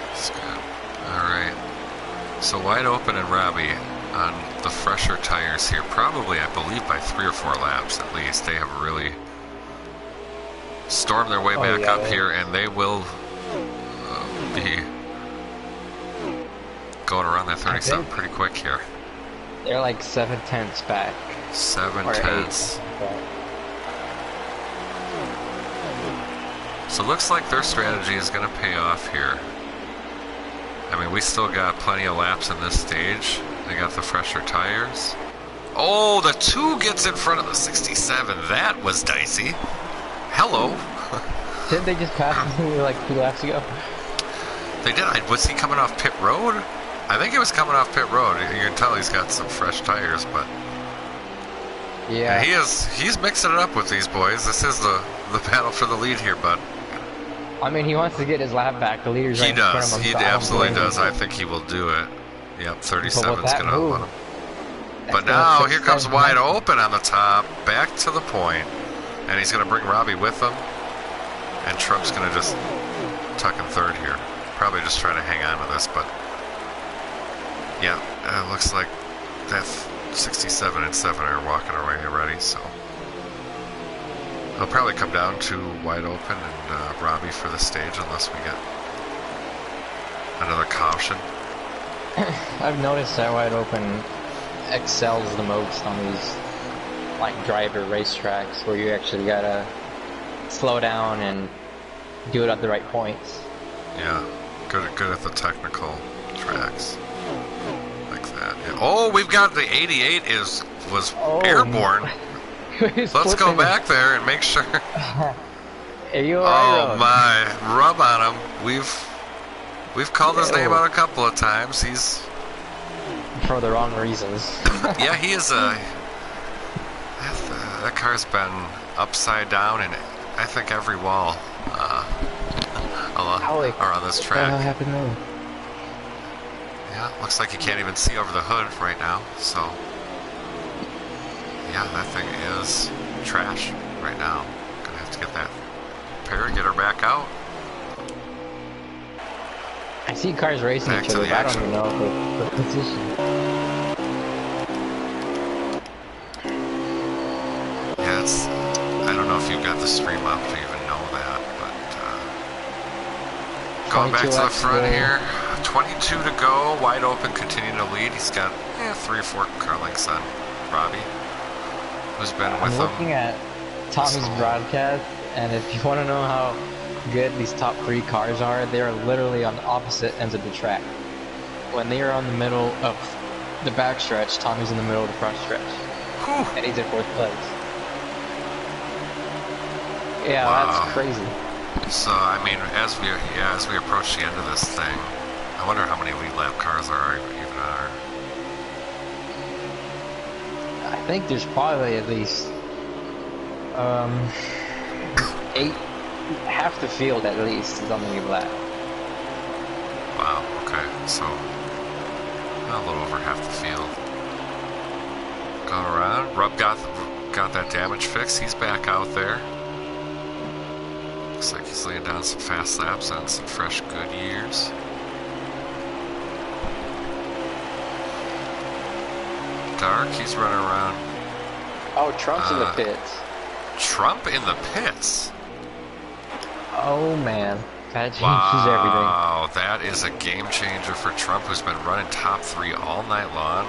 That's good. Alright. So wide open and Robbie on the fresher tires here, probably, I believe, by 3 or 4 laps at least. They have really stormed their way back up here, and they will be going around that 37 pretty quick here. They're like 7/10 back. 7/10. So it looks like their strategy is going to pay off here. I mean, we still got plenty of laps in this stage. They got the fresher tires. Oh, the 2 gets in front of the 67. That was dicey. Hello. Didn't they just pass me like 2 laps ago? They did. Was he coming off pit road? I think he was coming off pit road. You can tell he's got some fresh tires, but yeah, he's mixing it up with these boys. This is the battle for the lead here, bud. I mean, he wants to get his lap back. The leader's right in front of him. He absolutely does. I think he will do it. Yep, 37's going to help him. But now, here comes wide open on the top. Back to the point. And he's going to bring Robbie with him. And Trump's going to just tuck in 3rd here. Probably just trying to hang on to this, but yeah, it looks like that 67 and 7 are walking away already, so it'll probably come down to wide open and Robbie for the stage unless we get another caution. I've noticed that wide open excels the most on these like driver racetracks where you actually gotta slow down and do it at the right points. Yeah, good at the technical tracks like that. Yeah. Oh, we've got the 88 was airborne. Let's go back there and make sure. Are you alright? Oh my, rub on him. We've called his name out a couple of times. He's for the wrong reasons. Yeah, he is a. That car's been upside down in I think every wall around this track. What happened there? Yeah, looks like you can't even see over the hood right now, so yeah, that thing is trash right now. Gonna have to get that repair, get her back out. I see cars racing each other, but I don't even know the position. Yeah, it's, I don't know if you've got the stream up to even know that, but going back to the front here, 22 to go, wide open, continuing to lead. He's got 3 or 4 car lengths on Robbie, who's been with him. I'm looking at Tommy's broadcast, and if you want to know how good these top 3 cars are, they are literally on the opposite ends of the track. When they are on the middle of the back stretch, Tommy's in the middle of the front stretch. Whew. And he's in 4th place. Yeah, Wow. That's crazy. So I mean, as we approach the end of this thing, I wonder how many lead lap cars there even are. I think there's probably at least 8. Half the field at least is on the lead lap. Wow, okay, so a little over half the field. Going around, Rub got that damage fixed, he's back out there. Looks like he's laying down some fast laps on some fresh good years. Dark, he's running around. Oh, Trump's in the pits. Trump in the pits? Oh man, that changes everything. Wow, that is a game changer for Trump, who's been running top 3 all night long.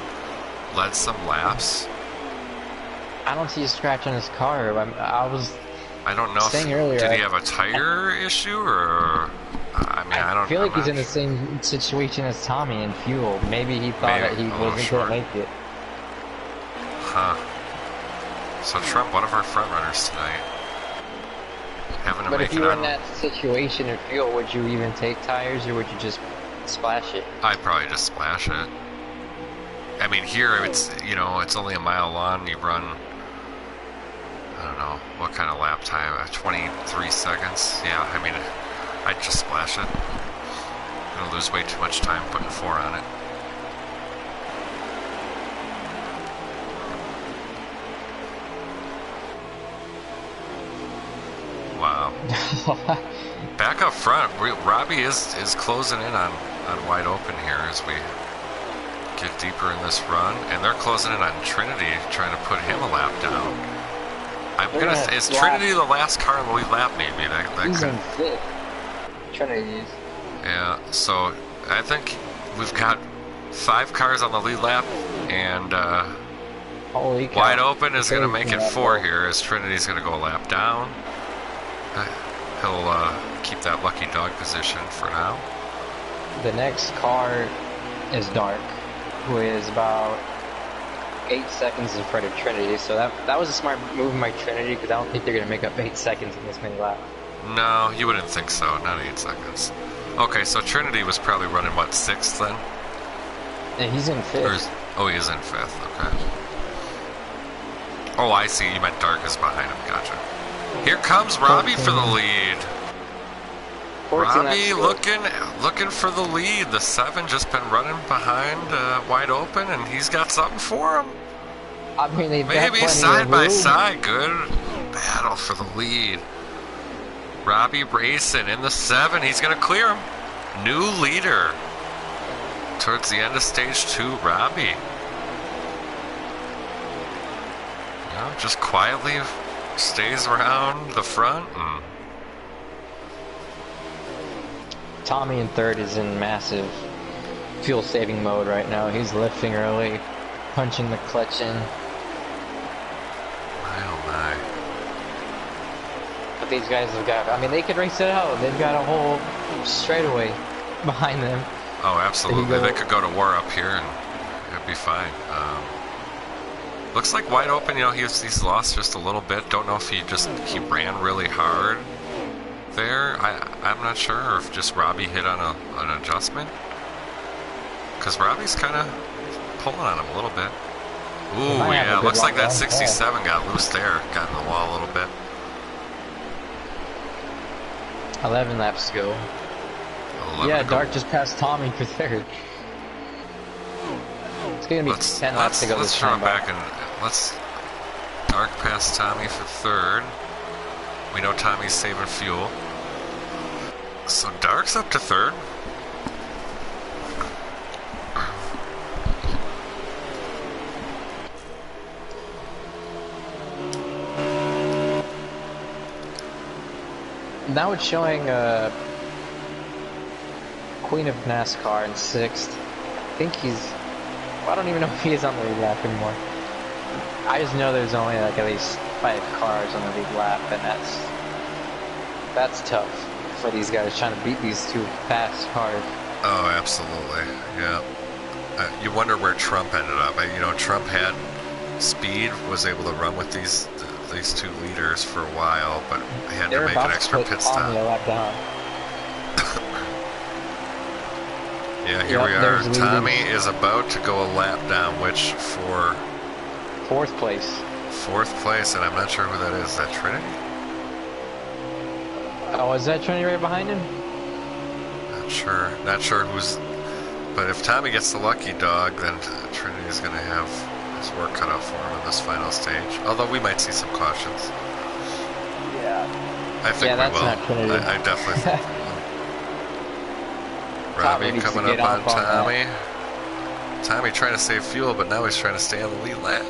Led some laps. I don't see a scratch on his car. I don't know saying earlier, did he have a tire issue, or I mean, I feel like he's in the same situation as Tommy in fuel. Maybe he thought that he wasn't going to make it. Huh. So Trump, one of our front runners tonight. But if you were in that situation in fuel, would you even take tires, or would you just splash it? I'd probably just splash it. I mean, here it's, it's only a mile long. You run, I don't know, what kind of lap time? 23 seconds? Yeah, I mean, I'd just splash it. I'm gonna lose way too much time putting 4 on it. Wow. Back up front, Robbie is closing in on wide open here as we get deeper in this run, and they're closing in on Trinity, trying to put him a lap down. Is Trinity the last car in the lead lap? Maybe that he's could. In 5th. Trinity is. Yeah, so I think we've got 5 cars on the lead lap, and Holy cow. wide open is going to make it 4 here, as Trinity's going to go a lap down. He'll keep that lucky dog position for now. The next car is Dark, who is about 8 seconds in front of Trinity. So that was a smart move by Trinity, because I don't think they're going to make up 8 seconds in this many laps. No, you wouldn't think so. Not 8 seconds. Okay, so Trinity was probably running, what, 6th then? Yeah, he's in 5th. Oh, he is in 5th. Okay. Oh, I see. You meant Dark is behind him. Gotcha. Here comes Robbie for the lead. Robbie looking for the lead. The 7 just been running behind wide open, and he's got something for him. I mean, maybe side by side. Good battle for the lead. Robbie racing in the 7. He's going to clear him. New leader towards the end of stage 2. Robbie. Just quietly stays around the front. Tommy in 3rd is in massive fuel saving mode right now. He's lifting early, punching the clutch in. My oh my. But these guys have got, I mean, they could race it out. They've got a whole straightaway behind them. Oh, absolutely. They could go to war up here and it'd be fine. Looks like wide open, he's lost just a little bit. Don't know if he ran really hard there. I'm not sure if just Robbie hit on an adjustment, because Robbie's kind of pulling on him a little bit. Ooh, yeah, looks like that 67 got loose there, got in the wall a little bit. 11 laps to go. Yeah, Dark just passed Tommy for 3rd. It's gonna be 10 laps to go let's this run time. back and let's dark past Tommy for third. We know Tommy's saving fuel. So Dark's up to third. Now it's showing Queen of NASCAR in 6th. I think he's... Well, I don't even know if he is on the lead lap anymore. I just know there's only like at least 5 cars on the lead lap, and that's tough for these guys trying to beat these two fast cars. Oh, absolutely. Yeah. You wonder where Trump ended up. You know, Trump had speed, was able to run with these two leaders for a while, but had to make an extra pit stop. Yeah, here we are. Tommy is about to go a lap down, which for 4th place. 4th place, and I'm not sure who that is. Is that Trinity? Oh, is that Trinity right behind him? Not sure. Not sure who's... But if Tommy gets the lucky dog, then Trinity's going to have his work cut out for him in this final stage. Although we might see some cautions. Yeah. I think we will. Not Trinity. I definitely think we will. Robbie coming up on Tommy. Tommy trying to save fuel, but now he's trying to stay on the lead lap.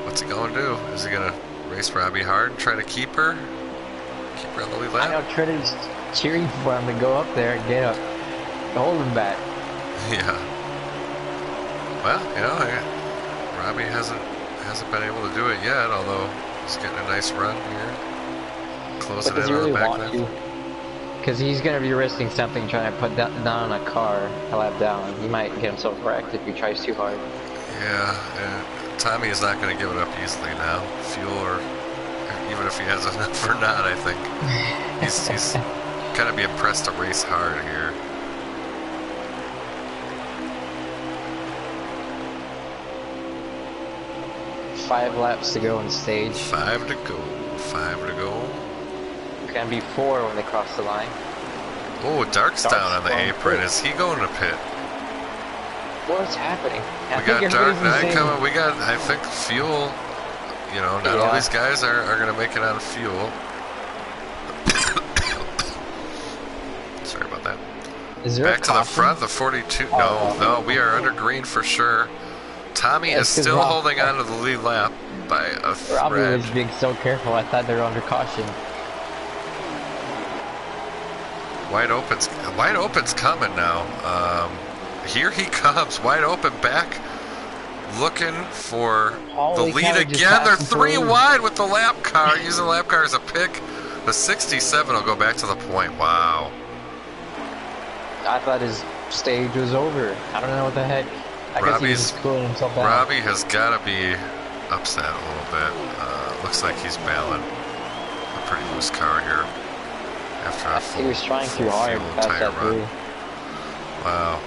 What's he going to do? Is he going to race Robbie hard and try to keep her? Keep her on the lead lap? I know Trinity's cheering for him to go up there and get up, hold him back. Yeah. Well, you know, Robbie hasn't been able to do it yet, although he's getting a nice run here. Closing in on the back lap. Because he's going to be risking something trying to put down on a car a lap down. He might get himself wrecked if he tries too hard. Yeah, and Tommy is not going to give it up easily now. Fuel, or even if he has enough or not, I think. He's got to be impressed to race hard here. Five laps to go on stage. 5 to go. 5 to go. Gonna be 4 when they cross the line. Oh, Dark's down on the apron. Is he going to pit? What's happening? We got Dark Knight coming. We got, I think, fuel. You know, not all these guys are going to make it on fuel. Sorry about that. Is there back to the front, the 42. No, we are under green for sure. Tommy is still holding on to the lead lap by a thread. Robbie was being so careful. I thought they were under caution. Wide open's coming now. Here he comes, wide open back, looking for the lead again. They're 3 wide with the lap car, using the lap car as a pick. The 67 will go back to the point. Wow. I thought his stage was over. I don't know what the heck. I guess he was just cooling himself down. Robbie has got to be upset a little bit. Looks like he's battling a pretty loose car here. After a full, he was trying too hard to pass that through. Wow.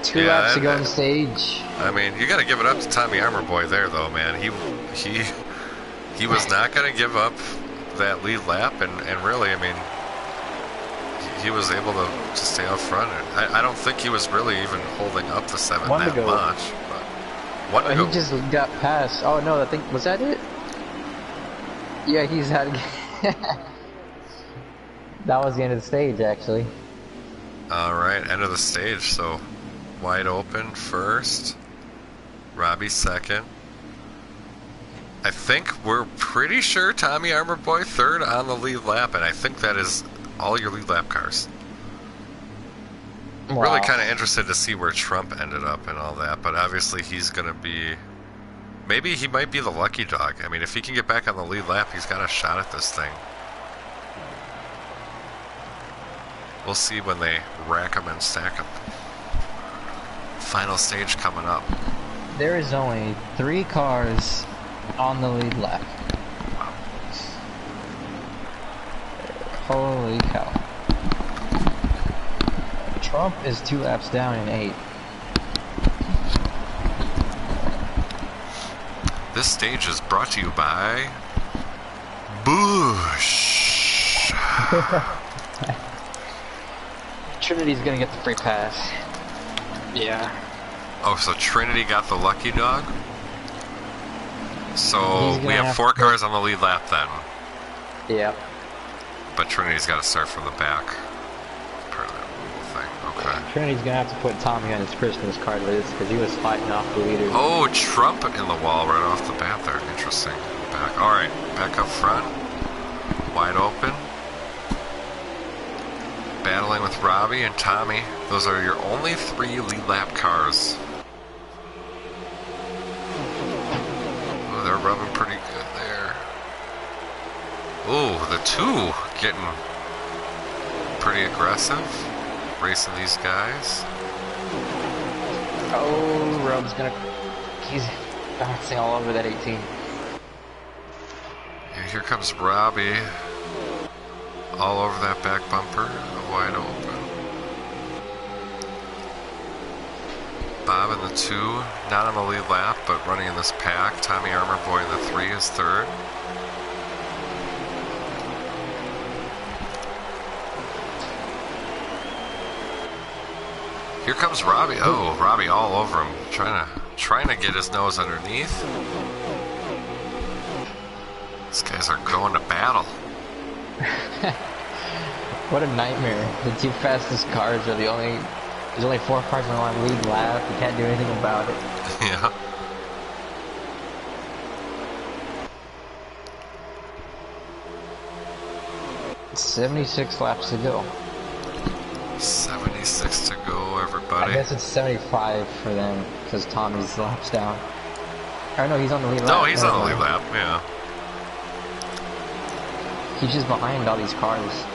2 laps to go on stage. I mean, you got to give it up to Tommy Armor Boy there, though, man. He was not going to give up that lead lap, and really, I mean, he was able to stay up front. I don't think he was really even holding up the 7 that much. But one to go. He just got past. Oh no, I think was that it? Yeah, he's had. That was the end of the stage, actually. All right, end of the stage. So, wide open first. Robbie second. I think we're pretty sure Tommy Armor Boy third on the lead lap, and I think that is all your lead lap cars. Wow. Really kind of interested to see where Trump ended up and all that, but obviously he's going to be... Maybe he might be the lucky dog. I mean, if he can get back on the lead lap, he's got a shot at this thing. We'll see when they rack them and stack them. Final stage coming up. There is only 3 cars on the lead lap. Wow. Holy cow. Trump is 2 laps down in 8. This stage is brought to you by Bush. Trinity's gonna get the free pass. Yeah. Oh, so Trinity got the lucky dog? So we have 4 cars on the lead lap then. Yeah. But Trinity's got to start from the back. Part of that thing. Okay. Trinity's gonna have to put Tommy on his Christmas card list because he was fighting off the leaders. Oh, Trump in the wall right off the bat there. Interesting. Back. All right. Back up front. Wide open. Battling with Robbie and Tommy. Those are your only 3 lead lap cars. Oh, they're rubbing pretty good there. Oh, the 2 getting pretty aggressive. Racing these guys. Oh, Rome's he's bouncing all over that 18. And here comes Robbie. All over that back bumper. Wide open. Bob in the 2, not on the lead lap, but running in this pack. Tommy Armour Boy in the 3 is 3rd. Here comes Robbie. Oh, Robbie all over him, trying to get his nose underneath. These guys are going to battle. What a nightmare. The 2 fastest cars are there's only 4 cars on the lead lap. You can't do anything about it. Yeah. It's 76 laps to go. 76 to go, everybody. I guess it's 75 for them because Tommy's laps down. Or no, he's on the lead lap. No, he's on the lead lap, yeah. He's just behind all these cars.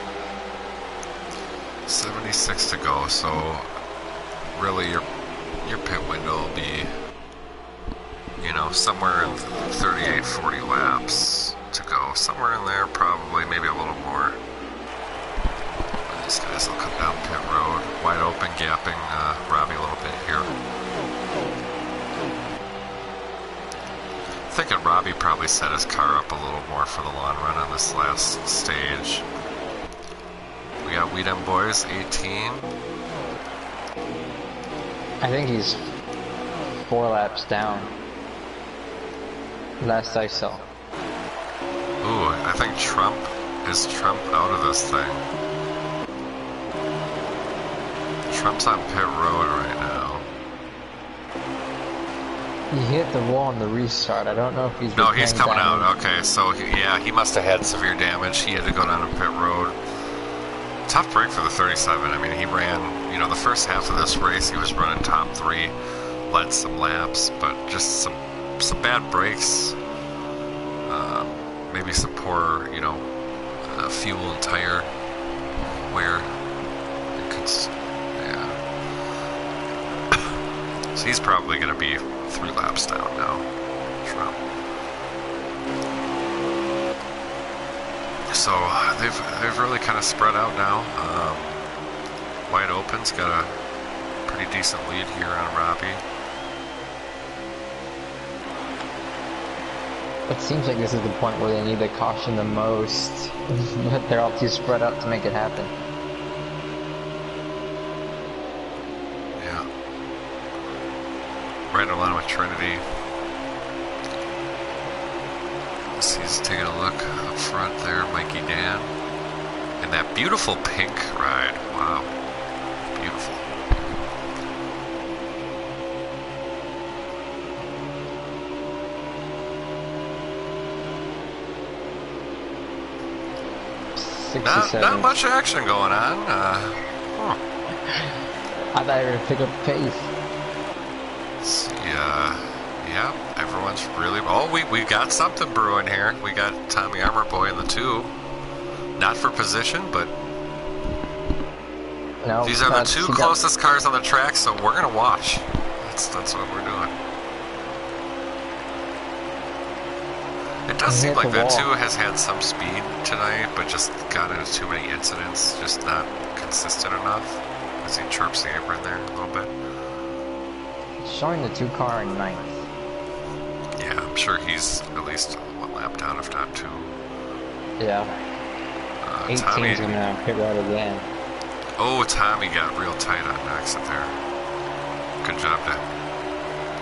76 to go, so really your pit window will be, you know, somewhere in 38, 40 laps to go. Somewhere in there, probably, maybe a little more. These guys will come down pit road, wide open, gapping Robbie a little bit here. Thinking Robbie probably set his car up a little more for the long run on this last stage. We got Weedem Boys, 18. I think he's 4 laps down. Last I saw. Ooh, I think Trump out of this thing. Trump's on pit road right now. He hit the wall on the restart. I don't know if he's... No, he's coming out. Okay, so he must have had severe damage. He had to go down to pit road. Tough break for the 37. I mean, he ran, you know, the first half of this race, he was running top 3, led some laps, but just some bad breaks. Maybe some poor, you know, fuel and tire wear. Yeah. So he's probably going to be 3 laps down now. Trump. So they've really kind of spread out now. Wide Open's got a pretty decent lead here on Robbie. It seems like this is the point where they need the caution the most, but they're all too spread out to make it happen. Yeah. Right along with Trinity. He's taking a look up front there, Mikey Dan. And that beautiful pink ride. Wow. Beautiful. Not much action going on. I thought you were going to pick up pace. Let's see, yeah, everyone's really... Oh, we got something brewing here. We got Tommy Armour Boy in the 2. Not for position, but... No, these are the 2 closest cars on the track, so we're going to watch. That's what we're doing. It does seem like that 2 has had some speed tonight, but just got into too many incidents, just not consistent enough. As he chirps the apron there a little bit. Showing the 2 car in 9th. Yeah, I'm sure he's at least 1 lap down, if not 2. Yeah. 18's Tommy, gonna pit road again. Oh, Tommy got real tight on exit there. Good job to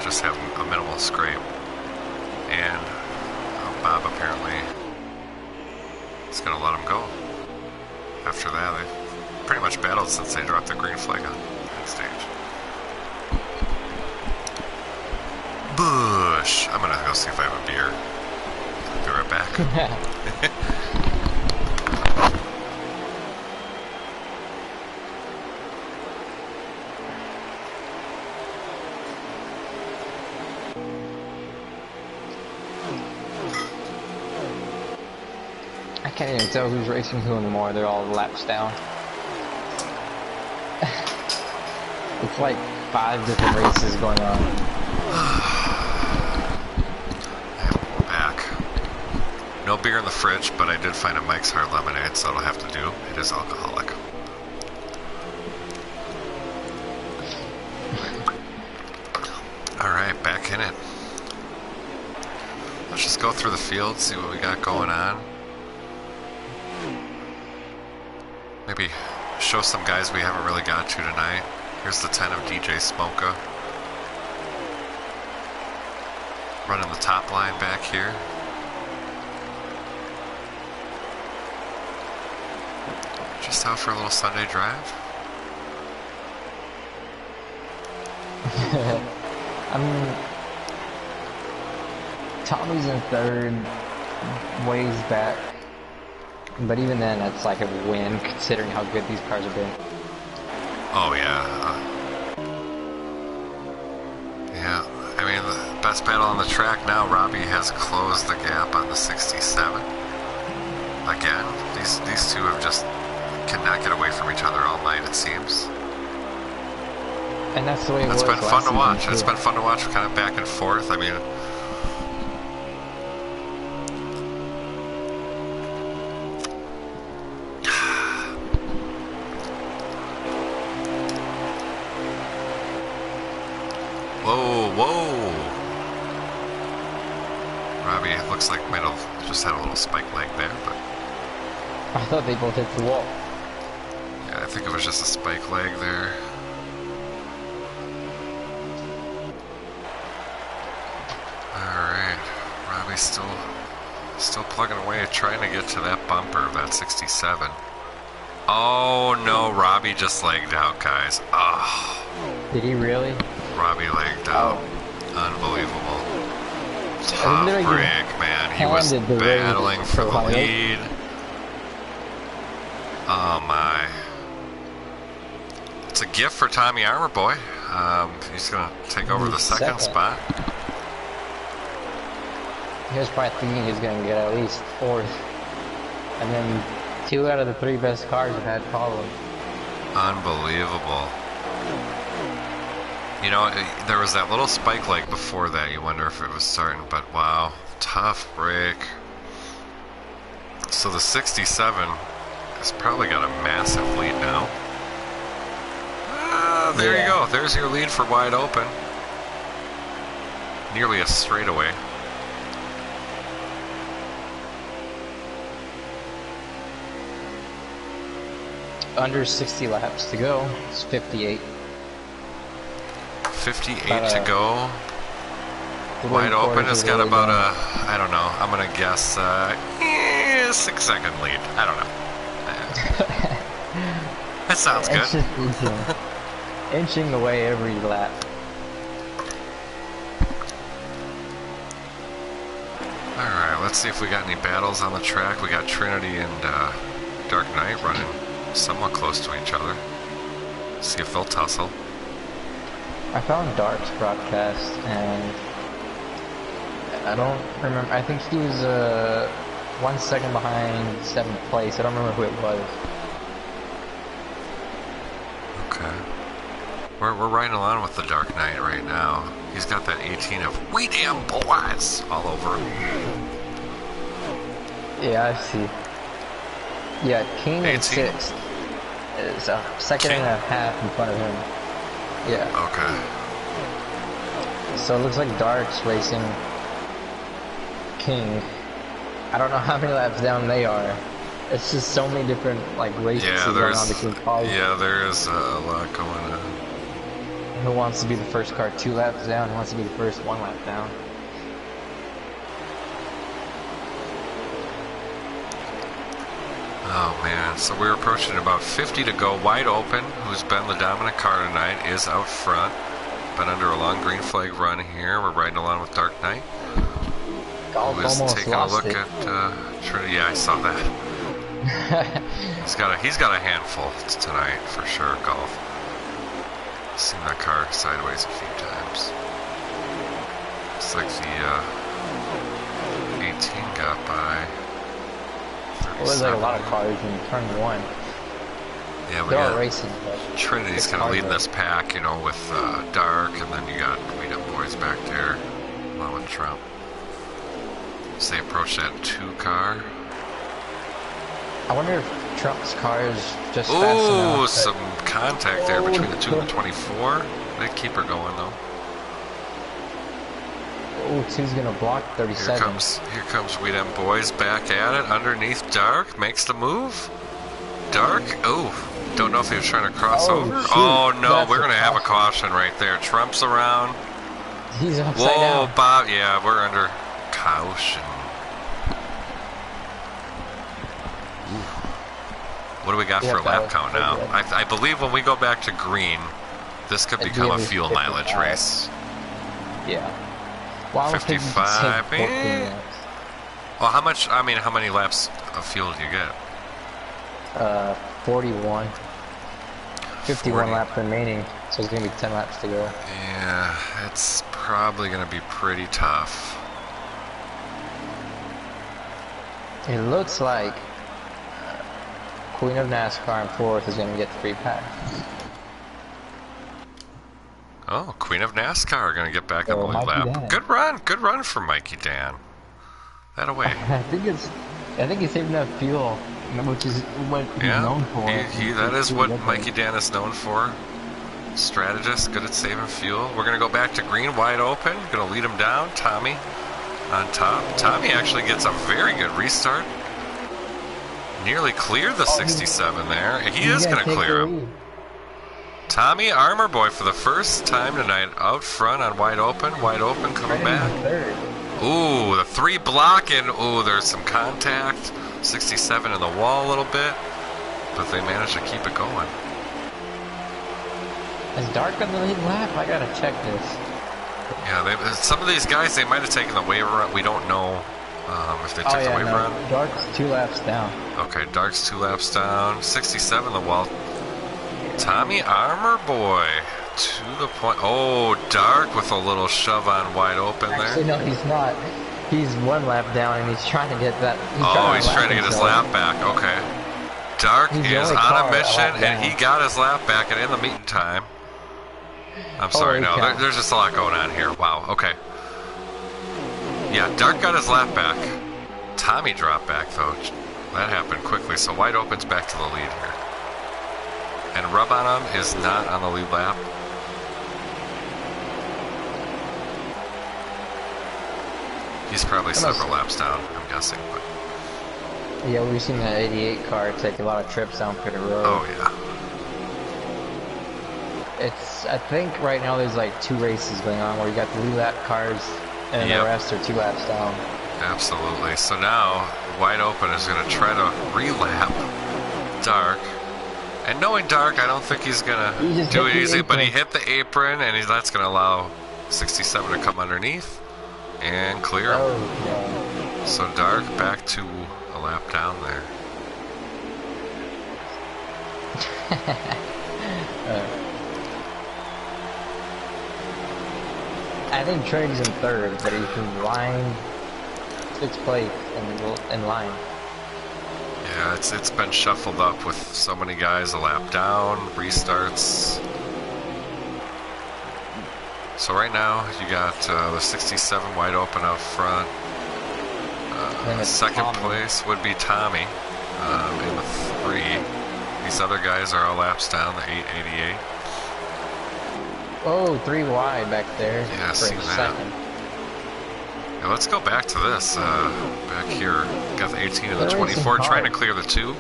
just have a minimal scrape. And Bob apparently is going to let him go. After that, they pretty much battled since they dropped the green flag on that stage. Bush! I'm going to go see if I have a beer. I'll be right back. I can't even tell who's racing who anymore. They're all laps down. It's like 5 different races going on. I'm back. No beer in the fridge, but I did find a Mike's Hard Lemonade, so it'll have to do. It is alcoholic. Alright, back in it. Let's just go through the field, see what we got going on. Maybe show some guys we haven't really got to tonight. Here's the 10 of DJ Smoka. Running the top line back here. Just out for a little Sunday drive. I mean, Tommy's in third, ways back. But even then, that's like a win, considering how good these cars have been. Oh, yeah. Yeah, I mean, the best battle on the track now, Robbie has closed the gap on the 67. Again, these two have just cannot get away from each other all night, it seems. And that's the way it was. It's been fun to watch. Too. It's been fun to watch, kind of back and forth. I mean, whoa. Robbie, it looks like might have just had a little spike leg there, but I thought they both hit the wall. yeah, I think it was just a spike leg there. Alright, Robbie's still plugging away, trying to get to that bumper of that 67. Oh no, Robbie just legged out, guys. Oh. Did he really? Robbie legged out. Unbelievable. Top rig, man. He was battling for the lead. Oh my. It's a gift for Tommy Armour Boy. He's going to take over the second spot. He was probably thinking he's going to get at least fourth. And then 2 out of the 3 best cars have had problems. Unbelievable. You know, there was that little spike leg before that. You wonder if it was starting, but wow, tough break. So the 67 has probably got a massive lead now. There you go. There's your lead for wide open. Nearly a straightaway. Under 60 laps to go. It's 58. 58 to go. Wide open has got about a, I don't know, I'm going to guess 6-second lead. I don't know. That sounds good. It's just inching away every lap. Alright, let's see if we got any battles on the track. We got Trinity and Dark Knight running somewhat close to each other. See if they'll tussle. I found Dark's broadcast, and I don't remember. I think he was 1 second behind 7th place. I don't remember who it was. Okay. We're riding along with the Dark Knight right now. He's got that 18 of "We damn boys" all over him. Yeah, I see. Yeah, King in 6th is a second and a half in front of him. Yeah. Okay. So it looks like Dark's racing King. I don't know how many laps down they are. It's just so many different like races Yeah, going on between cars. yeah, there is a lot going on. Who wants to be the first car 2 laps down? Who wants to be the first 1 lap down? Oh man, so we're approaching about 50 to go. Wide Open, who's been the dominant car tonight, is out front. Been under a long green flag run here. We're riding along with Dark Knight. Golf Who is almost taking a lost look it. at Trinity. Yeah, I saw that. He's got a handful tonight for sure. Golf. Seen that car sideways a few times. It's like the 18 got by. Well, there's like a lot of cars in turn 1. Yeah, we They're all got racing. Trinity's kind of leading this pack, you know, with Dark, and then you got Weed Up Boys back there, along with Trump. So they approach that 2 car. I wonder if Trump's car is just fast enough. Ooh, some contact there between the 2 and the 24. They keep her going though. Oh, 2's gonna block 37. Here comes We Dem Boys back at it underneath Dark, makes the move. Dark, oh, don't know if he was trying to cross over. Shoot. Oh no, That's we're gonna have a caution right there. Trump's around. He's upside Whoa, down. Bob, yeah, we're under caution. Ooh. What do we got for a lap count now? I believe when we go back to green, this could become a fuel mileage race. Yeah. Well, I don't think you can 55. save 14 laps. Well, how much? I mean, how many laps of fuel do you get? 41. 51 40. laps remaining, so it's gonna be 10 laps to go. Yeah, it's probably gonna be pretty tough. It looks like Queen of NASCAR in 4th is gonna get the free pass. Oh, Queen of NASCAR gonna get back on the lead Mikey lap. Dan. Good run for Mikey Dan. That away. I think he's saving enough fuel, which is what he's known for. That is what Mikey Dan is known for. Strategist, good at saving fuel. We're gonna go back to green, wide open. Gonna lead him down. Tommy on top. Tommy actually gets a very good restart. Nearly cleared the 67 there. He is gonna clear him. Tommy Armor Boy for the first time tonight out front on wide open. Wide open coming back. Ooh, the 3 blocking. Ooh, there's some contact. 67 in the wall a little bit, but they managed to keep it going. Is Dark on the lead lap? I gotta check this. Yeah, some of these guys, they might have taken the waiver run. We don't know if they took the waiver run. Dark's 2 laps down. Okay, Dark's 2 laps down. 67 the wall. Tommy Armor Boy to the point. Oh, Dark with a little shove on wide open there. Actually, no, he's not. He's 1 lap down and he's trying to get that. He's trying to get his lap back. Okay. Dark is on a mission and he got his lap back, and in the meantime. I'm sorry, no, there's just a lot going on here. Wow, okay. Yeah, Dark got his lap back. Tommy dropped back, though. That happened quickly, so wide open's back to the lead here. And Rub on him is not on the lead lap. He's probably several laps down, I'm guessing. But yeah, we've seen that 88 car take a lot of trips down pit road. oh, yeah. I think right now there's like 2 races going on where you got the lead lap cars and the rest are 2 laps down. Absolutely. So now, wide open is going to try to relap Dark. And knowing Dark, I don't think he's going to do it easy, but he hit the apron, and that's going to allow 67 to come underneath and clear him. Oh, no. So Dark back to a lap down there. I think Trig's in 3rd, but he's in line 6th place in line. Yeah, it's been shuffled up with so many guys a lap down, restarts. So right now you got the 67 wide open out front. Second place would be Tommy in the 3. These other guys are all laps down, the 888. Oh, 3 wide back there. Yeah, for seen a that. second. Yeah, let's go back to this. Back here, got the 18 and the They're 24 racing trying to hard. clear the 2.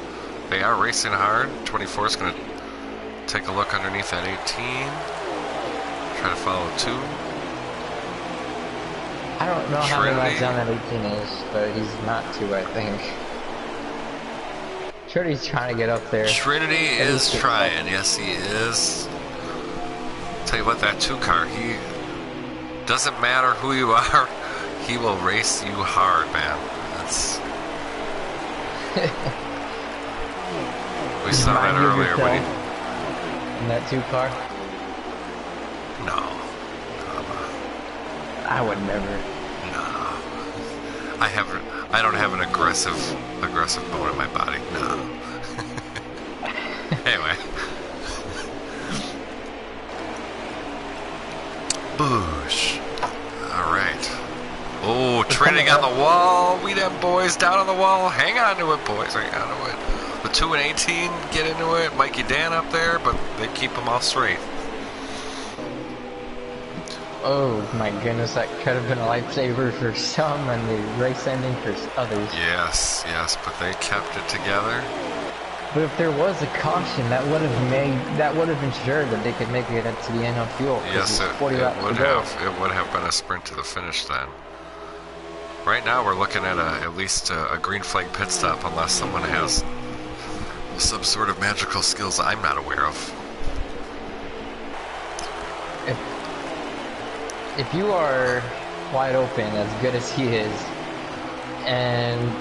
They are racing hard. 24 is going to take a look underneath that 18. Try to follow 2. I don't know how many Trinity. laps down that 18 is, but he's not 2, I think. Trinity's trying to get up there. Trinity is trying. Yes, he is. Tell you what, that 2 car, he doesn't matter who you are, he will race you hard, man. That's. We saw that earlier, but he. In that 2 car? No. I would never. No. I don't have an aggressive bone in my body. No. Anyway. Boosh. Alright. Oh, Trinity on the wall. We them boys down on the wall. Hang on to it, boys. Hang on to it. The 2 and 18 get into it. Mikey Dan up there, but they keep them all straight. Oh my goodness, that could have been a lifesaver for some and the race ending for others. Yes, yes, but they kept it together. But if there was a caution, that would have ensured that they could make it to the end of fuel. Yes, it would have. It would have been a sprint to the finish then. Right now, we're looking at at least a green flag pit stop, unless someone has some sort of magical skills I'm not aware of. If you are wide open, as good as he is, and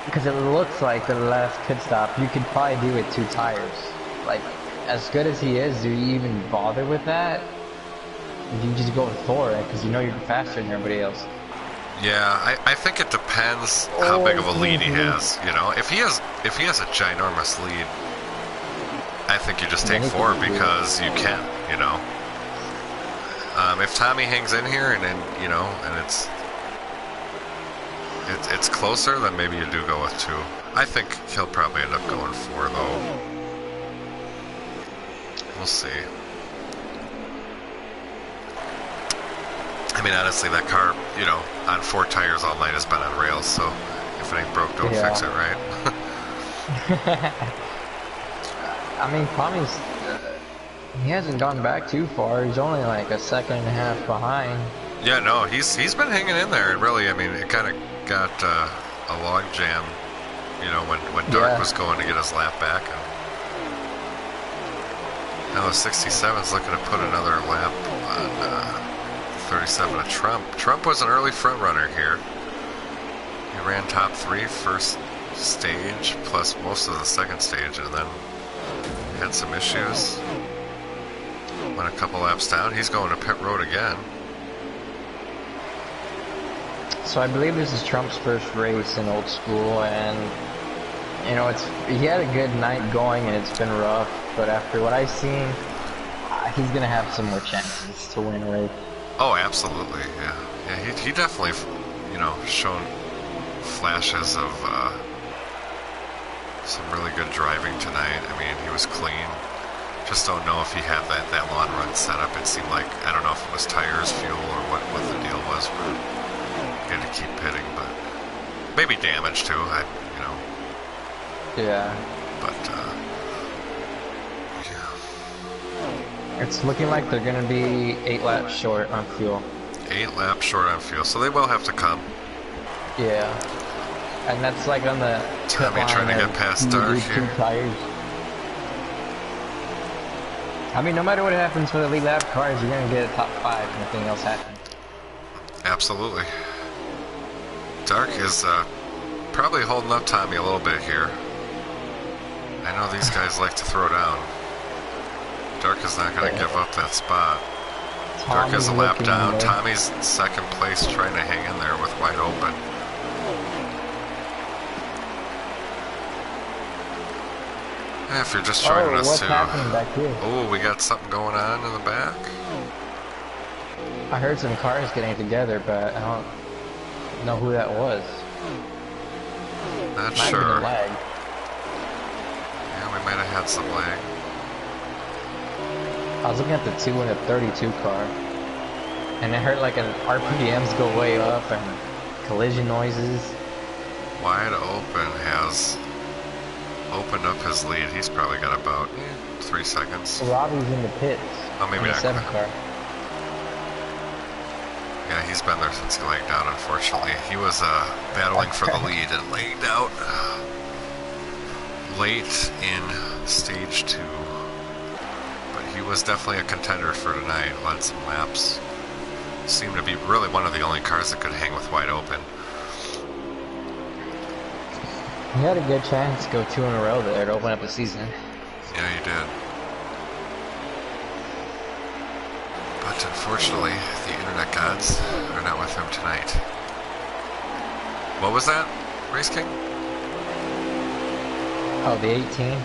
because it looks like the last pit stop, you could probably do it 2 tires. Like, as good as he is, do you even bother with that? You just go for it because you know you're faster than everybody else. Yeah, I think it depends how big of a lead he has. You know, if he has a ginormous lead, I think you just take 4 because you can. You know, if Tommy hangs in here and then and it's closer, then maybe you do go with 2. I think he'll probably end up going 4 though. We'll see. I mean, honestly, that car, on 4 tires all night has been on rails, so if it ain't broke, don't fix it, right? I mean, Tommy's, he hasn't gone back too far. He's only like a second and a half behind. Yeah, no, he's been hanging in there, and really, I mean, it kind of got a log jam, when Dark was going to get his lap back. And now the 67's looking to put another lap on 37 of Trump. Trump was an early front runner here. He ran top 3 first stage, plus most of the second stage, and then had some issues. Went a couple laps down. He's going to pit road again. So I believe this is Trump's first race in old school, and he had a good night going, and it's been rough. But after what I've seen, he's gonna have some more chances to win a race. Oh, absolutely, yeah. He definitely, shown flashes of some really good driving tonight. I mean, he was clean. Just don't know if he had that long run set up. It seemed like, I don't know if it was tires, fuel, or what the deal was. He had to keep pitting, but maybe damage too. Yeah. But it's looking like they're gonna be 8 laps short on fuel. 8 laps short on fuel, so they will have to come. Yeah. And that's like on the Tommy trying to get past Dark here. 2 tires. I mean, no matter what happens for the lead lap cars, you're gonna get a top 5 if nothing else happens. Absolutely. Dark is probably holding up Tommy a little bit here. I know these guys like to throw down. Dark is not going to give up that spot. Dark is a lap down. Tommy's second place, trying to hang in there with wide open. If you're just joining us too. Oh, we got something going on in the back. I heard some cars getting together, but I don't know who that was. Not sure. sure. Lag. Yeah, we might have had some lag. I was looking at the 2 and a 32 car, and I heard like an RPMs go way up, and collision noises. Wide Open has opened up his lead. He's probably got about 3 seconds. Robbie's in the pits. Oh, maybe in the not. 7 car. Yeah, he's been there since he laid out, unfortunately. He was battling for the lead and laid out late in stage 2. But he was definitely a contender for tonight. Led some laps. Seemed to be really one of the only cars that could hang with Wide Open. He had a good chance to go 2 in a row there to open up the season. Yeah, he did. But unfortunately, the internet gods are not with him tonight. What was that, Race King? Oh, the 18?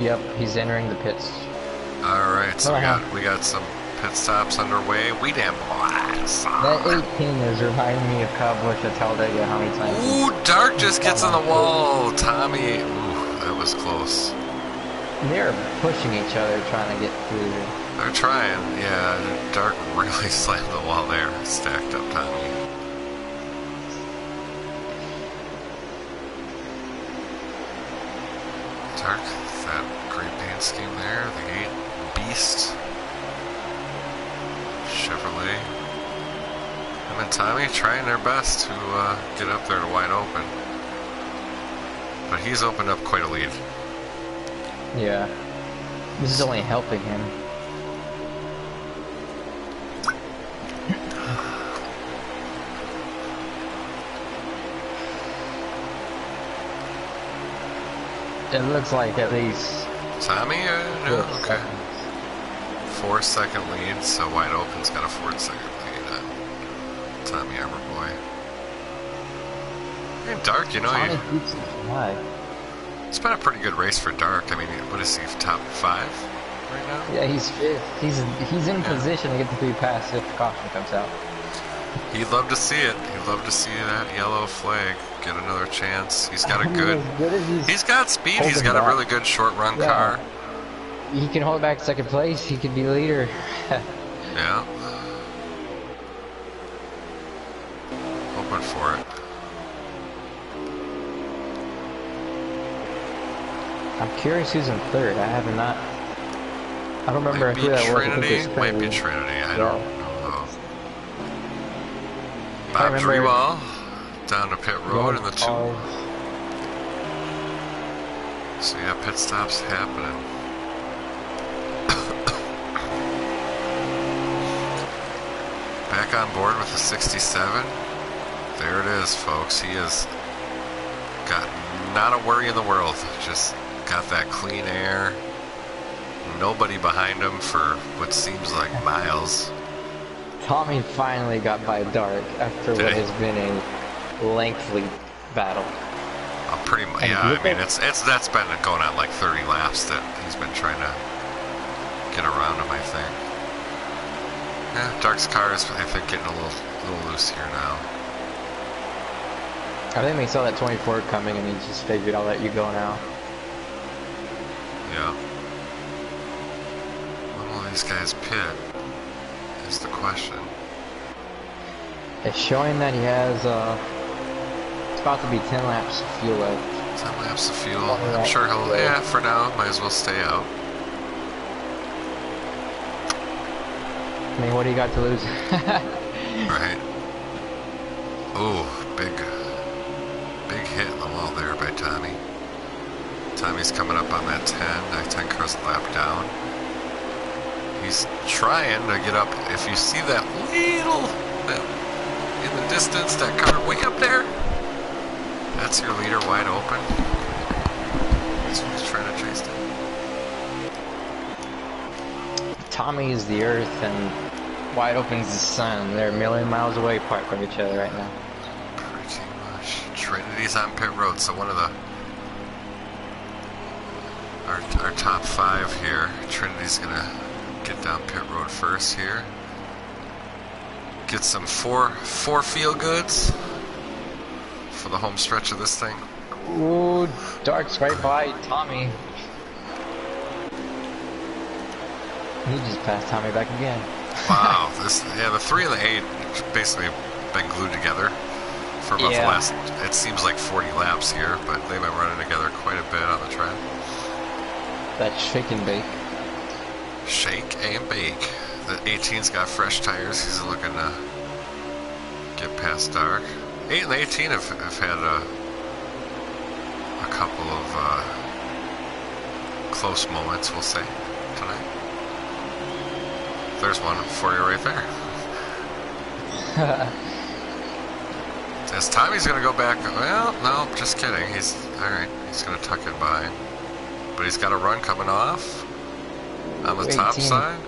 Yep, he's entering the pits. Alright, so we got some pit stops underway. We damn blast. That 18 is reminding me of Kyle Busch at Talladega how many times. Ooh, Dark just gets in the wall. Tommy, ooh, that was close. They're pushing each other trying to get through. They're trying, yeah. Dark really slammed the wall there. Stacked up Tommy. Dark, that great paint scheme there. The 8 Beast. Chevrolet. Him and Tommy trying their best to get up there to Wide Open. But he's opened up quite a lead. Yeah. This is only helping him. It looks like at least Tommy? No, okay. 4-second lead, so Wide Open's got a 4-second lead on Tommy Armour Boy. Hey, Dark, you know, it's been a pretty good race for Dark. I mean, what is he, top 5 right now? Yeah, he's 5th. He's in position to get the 3 pass if caution comes out. He'd love to see it. He'd love to see that yellow flag get another chance. He's got a good. He's got speed. He's got a really good short run car. He can hold back 2nd place. He could be the leader. Yeah. Hoping for it. I'm curious who's in 3rd. I have not. I don't remember who that was. Trinity? Might be Trinity. I don't know. Bob Drewall down to pit road in the 2. So yeah, pit stops happening. Back on board with the 67. There it is, folks. He has got not a worry in the world. Just got that clean air. Nobody behind him for what seems like miles. Tommy finally got by Dark after what has been a lengthy battle. Pretty much, yeah. I mean, that's been going on like 30 laps that he's been trying to get around him. I think. Yeah, Dark's car is, I think, getting a little loose here now. I think they saw that 24 coming and he just figured, I'll let you go now. Yeah. When will these guys pit? Is the question. It's showing that he has it's about to be 10 laps of fuel left. 10 laps of fuel. I'm sure he'll, yeah, for now, might as well stay out. I mean, what do you got to lose? Right. Ooh, big hit in the wall there by Tommy. Tommy's coming up on that 10. That 10 car's a lap down. He's trying to get up. If you see that little in the distance, that car way up there, that's your leader Wide Open. That's what he's trying to chase down. Tommy is the Earth and Wide Open's the Sun. They're a million miles away apart from each other right now. Pretty much. Trinity's on pit road, so one of the our top 5 here. Trinity's gonna get down pit road first here. Get some four feel goods for the home stretch of this thing. Ooh, Dark's right by Tommy. He just passed Tommy back again. Wow, the 3 and the 8 basically been glued together for about the last, it seems like 40 laps here, but they've been running together quite a bit on the track. That shake and bake. Shake and bake. The 18's got fresh tires. He's looking to get past Dark. 8 and the 18 have had a couple of close moments, we'll say, tonight. There's one for you right there. As Tommy's going to go back. Well, no, just kidding. He's alright. He's going to tuck it by. But he's got a run coming off on the top side.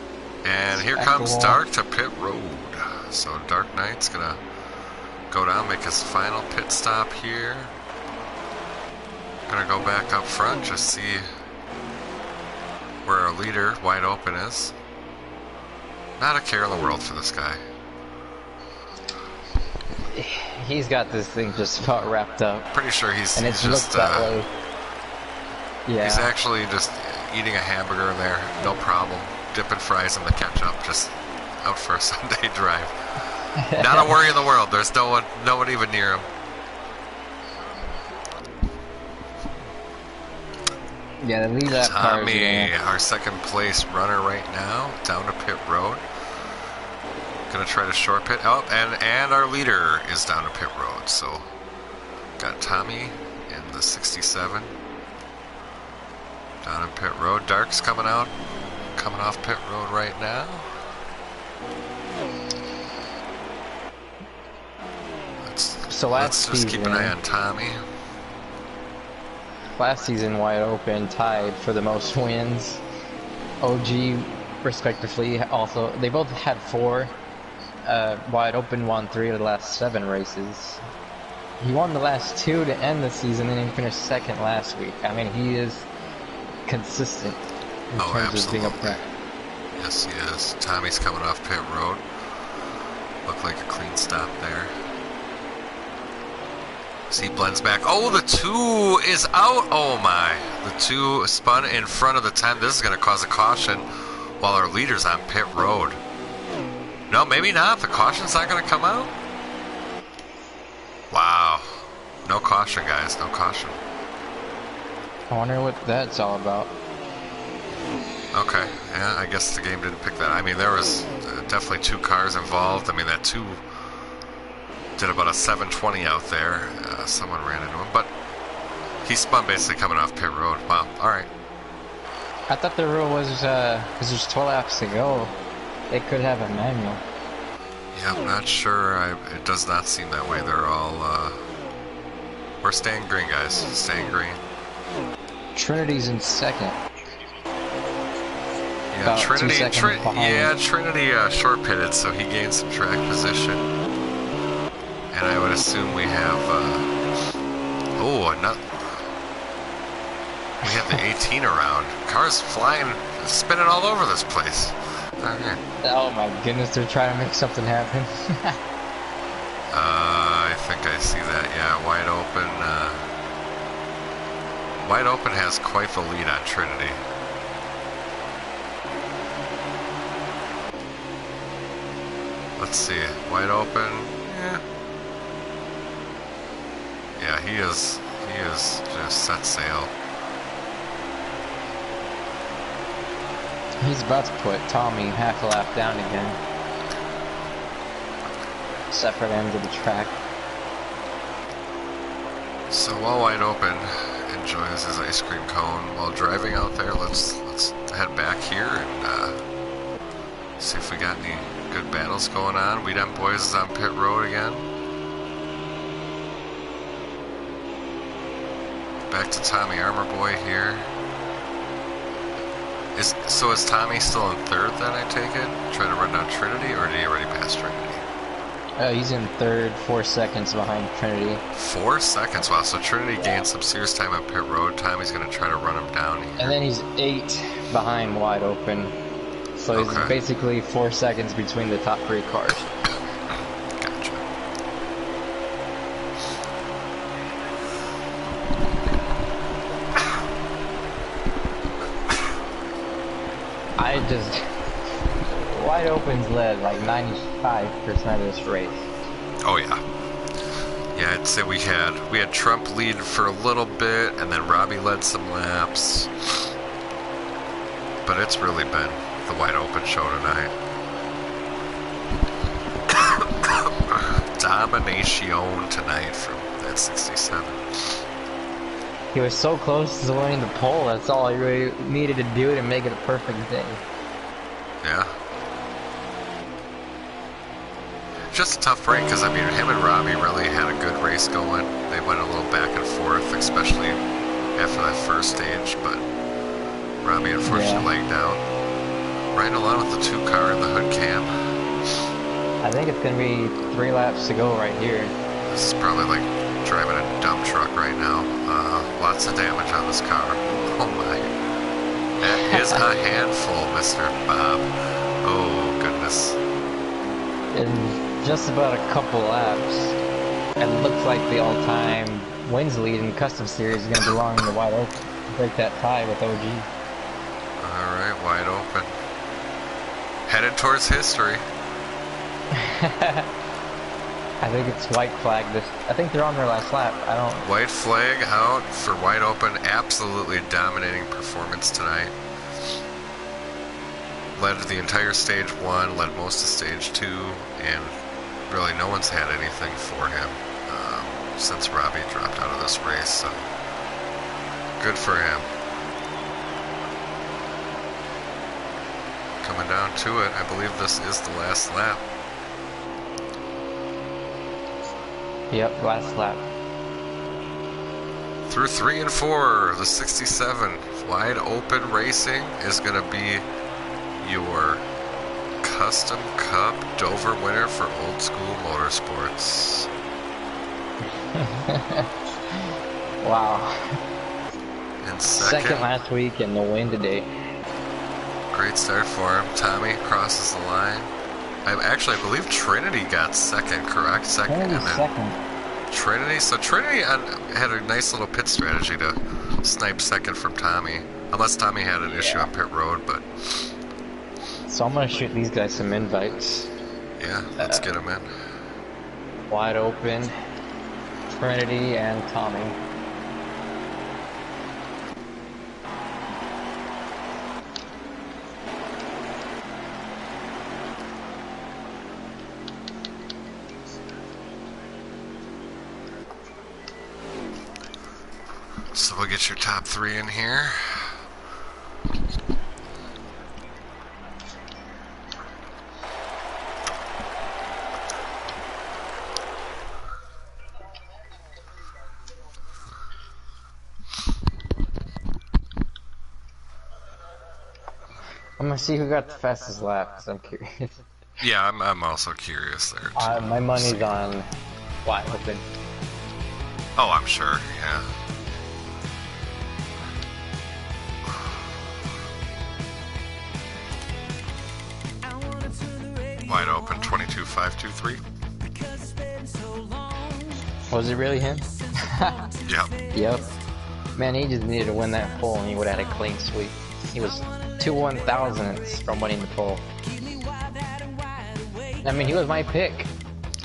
And here comes Dark to pit road. So Dark Knight's going to go down, make his final pit stop here. Going to go back up front, just see where our leader, Wide Open, is. Not a care in the world for this guy. He's got this thing just about wrapped up. Pretty sure he's just that way. Yeah. He's actually just eating a hamburger in there, no problem. Dipping fries in the ketchup, just out for a Sunday drive. Not a worry in the world. There's no one even near him. Yeah, leave that Tommy, our second place runner right now, down to pit road. Gonna try to short pit. Oh, and our leader is down to pit road. So got Tommy in the 67 down in pit road. Dark's coming out, coming off pit road right now. Let's just keep an eye on Tommy. Last season, Wide Open tied for the most wins. OG, respectively, also they both had 4. Wide Open won 3 of the last 7 races. He won the last 2 to end the season, and he finished 2nd last week. I mean, he is consistent in terms of being up front. Yes, he is. Tommy's coming off pit road. Looked like a clean stop there. See, blends back. Oh, the 2 is out. Oh my. The 2 spun in front of the 10. This is going to cause a caution while our leader's on pit road. No, maybe not. The caution's not going to come out. Wow. No caution, guys. No caution. I wonder what that's all about. Okay. Yeah, I guess the game didn't pick that. I mean, there was definitely 2 cars involved. I mean, that 2 did about a 720 out there. Someone ran into him, but he spun basically coming off pit road. Wow. All right. I thought the rule was because there's 12 laps to go, they could have a manual. Yeah, I'm not sure. It does not seem that way. They're all. We're staying green, guys. Staying green. Trinity's in 2nd. Yeah, About Trinity. 2 seconds behind. Trinity short pitted, so he gained some track position. And I would assume we have, we have the 18 around. Cars flying, spinning all over this place. Okay. Oh my goodness, they're trying to make something happen. I think I see that, yeah, Wide Open. Wide Open has quite the lead on Trinity. Let's see, Wide Open, yeah. Yeah, he is just set sail. He's about to put Tommy half a lap down again. Separate ends of the track. So while Wide Open enjoys his ice cream cone while driving out there, let's head back here and see if we got any good battles going on. We Dem Boys is on pit road again. Back to Tommy Armor Boy here. Is Tommy still in 3rd then, I take it? Trying to run down Trinity, or did he already pass Trinity? He's in 3rd, 4 seconds behind Trinity. 4 seconds? Wow, so Trinity gained some serious time on pit road. Tommy's going to try to run him down here. And then he's 8 behind Wide Open. So he's basically 4 seconds between the top 3 cars. Gotcha. Wide Open's led like 95% of this race. Oh yeah. Yeah, I'd say we had Trump lead for a little bit, and then Robbie led some laps. But it's really been the Wide Open show tonight. Domination tonight from that 67. He was so close to winning the pole. That's all he really needed to do to make it a perfect day. Yeah. Just a tough break because, I mean, him and Robbie really had a good race going. They went a little back and forth, especially after that first stage, but Robbie unfortunately laid down. Right along with the 2-car in the hood cam. I think it's going to be 3 laps to go right here. This is probably like driving a dump truck right now. Lots of damage on this car. Oh my. That is a handful, Mr. Bob. Oh, goodness. In just about a couple laps, it looks like the all-time wins lead in Custom Series is going to belong to Wide Open. Break that tie with OG. Alright, Wide Open. Headed towards history. I think it's white flag. I think they're on their last lap. I don't. White flag out for Wide Open. Absolutely dominating performance tonight. Led the entire stage 1, led most of stage 2, and really no one's had anything for him since Robbie dropped out of this race. So good for him. Coming down to it, I believe this is the last lap. Yep, last lap. Through 3 and 4, the 67 Wide Open Racing is going to be your Custom Cup Dover winner for Old School Motorsports. Wow. And second last week and the win today. Great start for him. Tommy crosses the line. I believe Trinity got second, correct? Second. Trinity. So Trinity had a nice little pit strategy to snipe second from Tommy. Unless Tommy had an issue on pit road, but... So I'm going to shoot these guys some invites. Yeah, let's get them in. Wide Open, Trinity, and Tommy. So we'll get your top 3 in here. I'm gonna see who got the fastest lap, because I'm curious. Yeah, I'm also curious there too. My money's on Wide Open. Oh, I'm sure, yeah. Wide Open, 22.523. Was it really him? Yep. Yep. Man, he just needed to win that pole and he would have had a clean sweep. He was 2 1,000ths from winning the pole. I mean, he was my pick.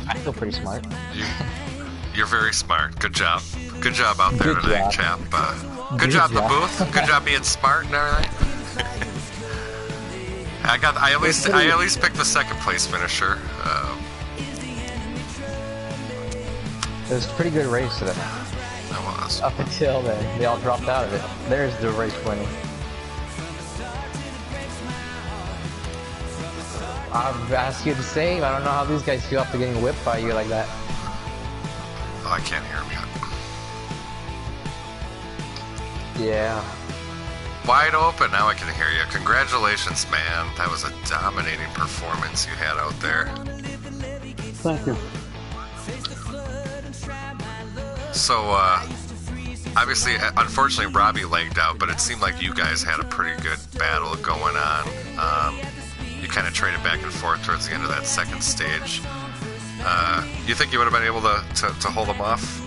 I feel pretty smart. You're very smart. Good job. Good job out there Good tonight, job. chap. Good job, the booth. Good job being smart and everything. I at least picked the second place finisher. It was a pretty good race today. That was. Up until then, they all dropped out of it. There's the race winning. I've asked you to save. I don't know how these guys feel after getting whipped by you like that. Oh, I can't hear him yet. Yeah. Wide Open, now I can hear you. Congratulations, man. That was a dominating performance you had out there. Thank you. So, obviously, unfortunately, Robbie legged out, but it seemed like you guys had a pretty good battle going on. You kind of traded back and forth towards the end of that second stage. You think you would have been able to hold him off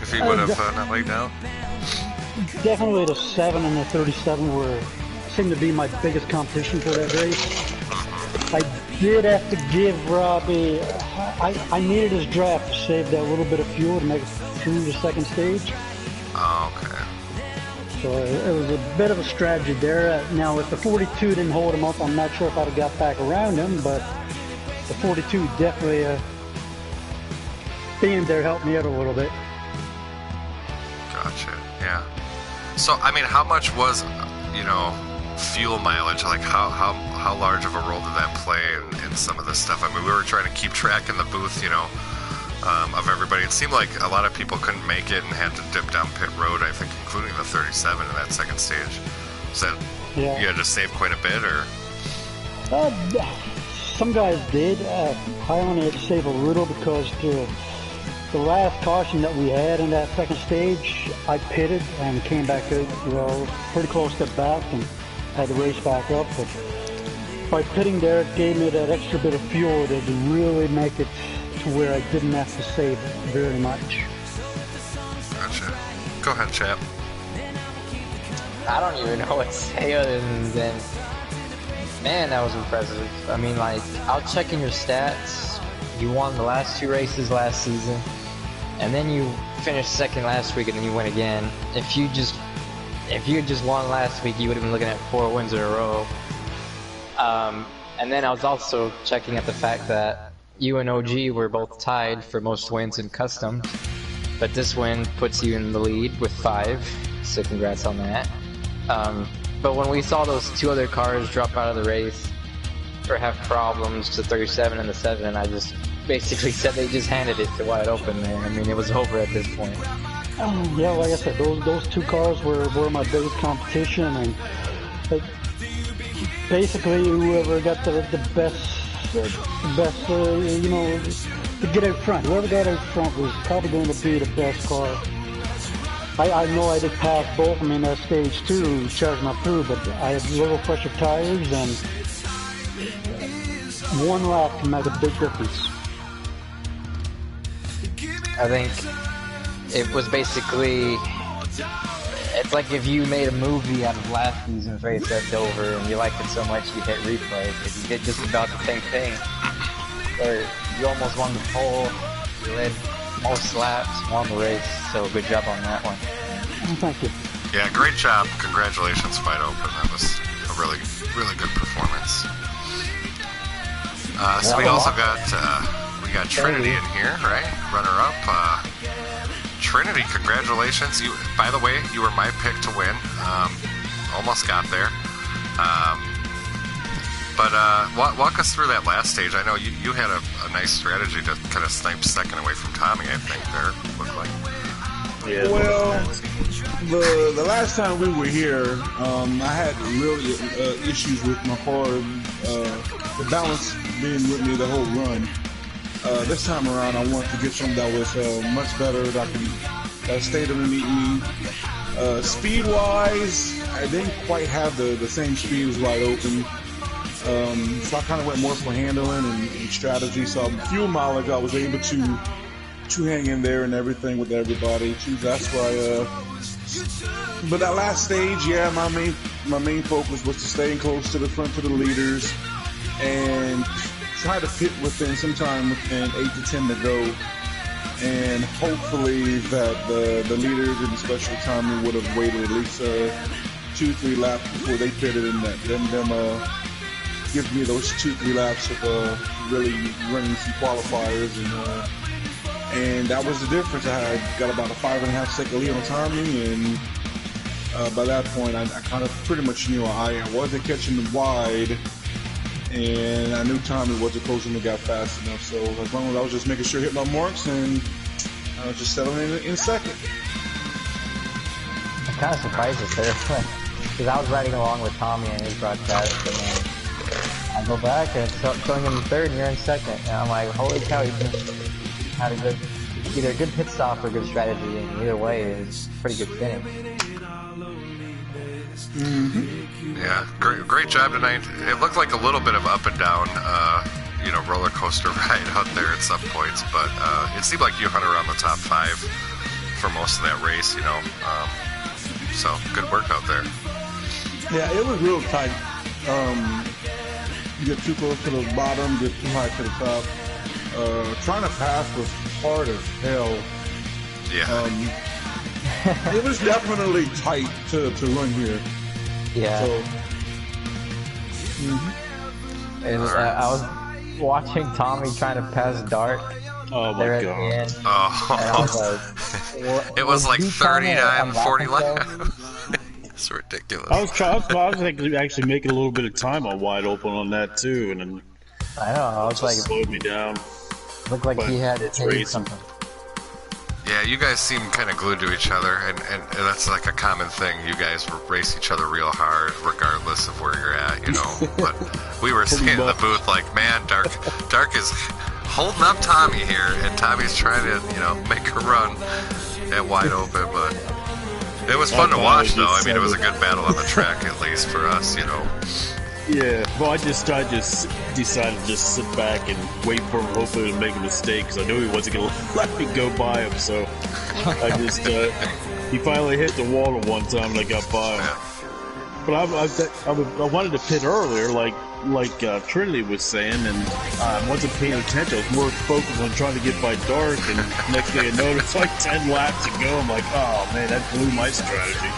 if he would have not legged out? Definitely the 7 and the 37 were seemed to be my biggest competition for that race. I did have to give Robbie, I needed his draft to save that little bit of fuel to make it through the second stage. Oh, okay. So it was a bit of a strategy there. Now, if the 42 didn't hold him up, I'm not sure if I'd have got back around him, but the 42 definitely being there helped me out a little bit. Gotcha. Yeah. So, I mean, how much was, you know, fuel mileage? Like, how large of a role did that play in some of this stuff? I mean, we were trying to keep track in the booth, you know, of everybody. It seemed like a lot of people couldn't make it and had to dip down pit road, I think, including the 37 in that second stage. So Yeah. you had to save quite a bit, or? Some guys did. I only had to save a little because the last caution that we had in that second stage, I pitted and came back out, well, pretty close to back and had to race back up. But by pitting there, it gave me that extra bit of fuel to really make it to where I didn't have to save very much. Gotcha. Go ahead, chap. I don't even know what to say other than man, that was impressive. I mean, like, out checking your stats, you won the last 2 races last season, and then you finished second last week, and then you win again. If you had just won last week, you would have been looking at 4 wins in a row. And then I was also checking at the fact that you and OG were both tied for most wins in custom, but this win puts you in the lead with 5, so congrats on that. But when we saw those 2 other cars drop out of the race or have problems, the 37 and the 7, I just basically said they just handed it to wide open there. I mean, it was over at this point. Yeah, like I said, those 2 cars were my biggest competition, and basically whoever got the best, you know, to get out front. Whoever got out front was probably going to be the best car. I know I did pass both of them in that stage too, charging up through, but I had little fresher tires, and 1 lap can make a big difference. I think it was basically, it's like if you made a movie out of last season's race at Dover and you liked it so much you hit replay, because you did just about the same thing. Where you almost won the pole, you led most laps, won the race, so good job on that one. Thank you. Yeah, great job. Congratulations, Wide Open. That was a really, really good performance. So we also got Trinity in here, right? Runner-up. Trinity, congratulations. You, by the way, you were my pick to win. Almost got there. But walk us through that last stage. I know you had a nice strategy to kind of snipe second away from Tommy, I think, there, looked like. Yeah. Well, the last time we were here, I had really issues with my car, the balance being with me the whole run. This time around, I wanted to get something that was much better, that stayed underneath me. Speed-wise, I didn't quite have the same speed as Wide Open. So I kind of went more for handling and strategy. So fuel mileage, I was able to hang in there and everything with everybody. That's why. But that last stage, yeah, my main focus was to stay close to the front to the leaders and try to pit sometime within 8 to 10 to go. And hopefully that the leaders and especially Tommy would have waited at least 2-3 laps before they pitted, and them give me those 2-3 laps of really running some qualifiers, and that was the difference. I got about a 5.5 second lead on Tommy, and by that point I kind of pretty much knew I wasn't catching them wide, and I knew Tommy wasn't closing the gap fast enough. So as long as I was just making sure I hit my marks, and I was just settling in second. I'm kind of surprised it's there, because I was riding along with Tommy and his broadcast, and then I go back and it's showing him third and you're in second. And I'm like, holy cow, you had either a good pit stop or a good strategy, and either way, it's a pretty good finish. Mm-hmm. Yeah, great job tonight. It looked like a little bit of up and down, roller coaster ride out there at some points, but it seemed like you hung around the top 5 for most of that race, so good work out there. Yeah, it was real tight. You get too close to the bottom, get too high to the top. Trying to pass was hard as hell. Yeah. It was definitely tight to run here. Yeah. So, I was watching Tommy trying to pass Dart. Oh my there at god. the end, Oh. and I was like, It was like he telling me 39, I'm 40 laughing left. It's ridiculous. I was actually making a little bit of time on wide open on that too, and then so? I know. I was like, slowed me down. looked like But he had it's taste racing. something. Yeah, you guys seem kind of glued to each other, and that's like a common thing. You guys race each other real hard, regardless of where you're at, you know. But we were Pretty saying in the much. booth, like, man, Dark is holding up Tommy here, and Tommy's trying to, you know, make a run at wide open, but it was fun to watch, though. I mean, it was a good battle on the track, at least for us, you know. Yeah, well, I just decided to just sit back and wait for him, hopefully to make a mistake, because I knew he wasn't going to let me go by him, so I just, he finally hit the wall at one time and I got by him. But I wanted to pit earlier, like Trinity was saying, and I wasn't paying attention. I was more focused on trying to get by Dark, and next thing I noticed, like 10 laps to go, I'm like, oh man, that blew my strategy.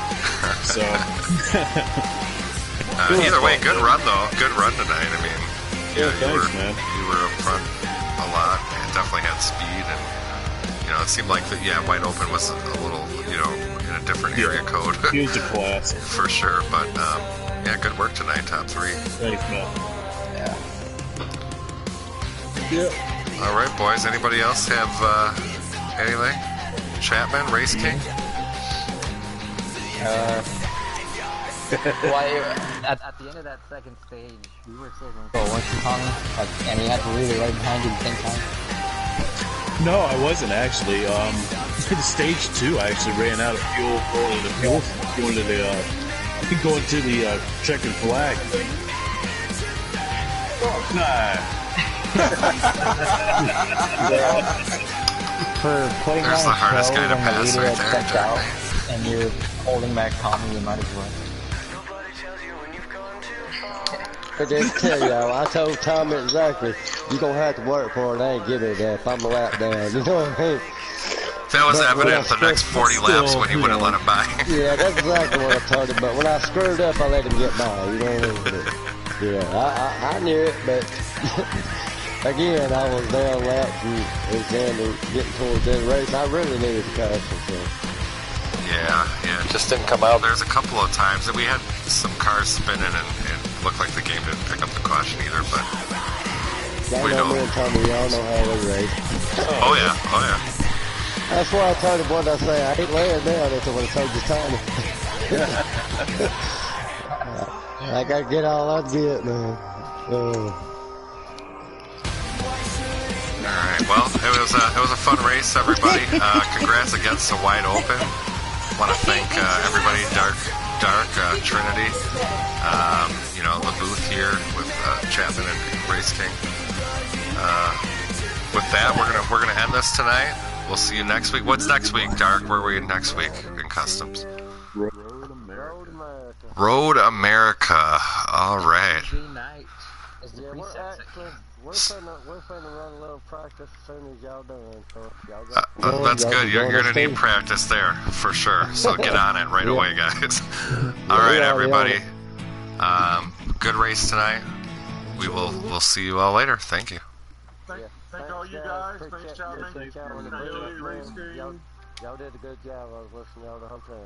So... Either way, good run though. Good run tonight. I mean, Yeah, thanks, man. You were up front a lot. And definitely had speed, and you know, it seemed like that. Yeah, wide open was a little, you know, in a different area code. He was a class. For sure. But yeah, good work tonight. Top 3. Thanks, man. yeah. All right, boys. Anybody else have anything? Chapman, Race King. Well, at the end of that second stage, we were sitting for once you Tommy, and he had to really right behind you at the same time. No, I wasn't actually. In stage 2, I actually ran out of fuel going to the checkered flag. For putting There's on the hardest show guy to when pass the leader right had there, stepped Jack. out, and you're holding back Tommy, you might as well. I just tell y'all, I told Tommy exactly, you're going to have to work for it, I ain't giving it if I'm a lap down, you know what I mean? That was But evident when the next 40 laps when he wouldn't let him by. Yeah, that's exactly what I told him, but when I screwed up, I let him get by, you know what I mean? But, yeah, I knew it, but again, I was down laps and it was down to getting towards the end of the race. I really needed the caution, so. Yeah, just didn't come out. There's a couple of times that we had some cars spinning and it looked like the game didn't pick up the caution either, but Y'all know me and Tommy, y'all know how we race. Oh yeah. That's why I told him what I say. I ain't laying down until I told you Tommy. I gotta get all I get, man. Alright, well, it was a fun race, everybody. Congrats against the wide open. Want to thank everybody, Dark, Trinity, you know, the booth here with Chapman and Race King. With that, we're gonna end this tonight. We'll see you next week. What's next week, Dark? Where are we next week in Customs? Road America. All right. Yeah, we're finna run a little practice as soon as y'all done. So y'all got That's good. You're gonna need practice there for sure. So get on it right away, guys. All right, everybody. Good race tonight. We'll see you all later. Thank you. Thank all you guys. Thanks, Chapman. Y'all did a good job. I was listening to y'all the whole time.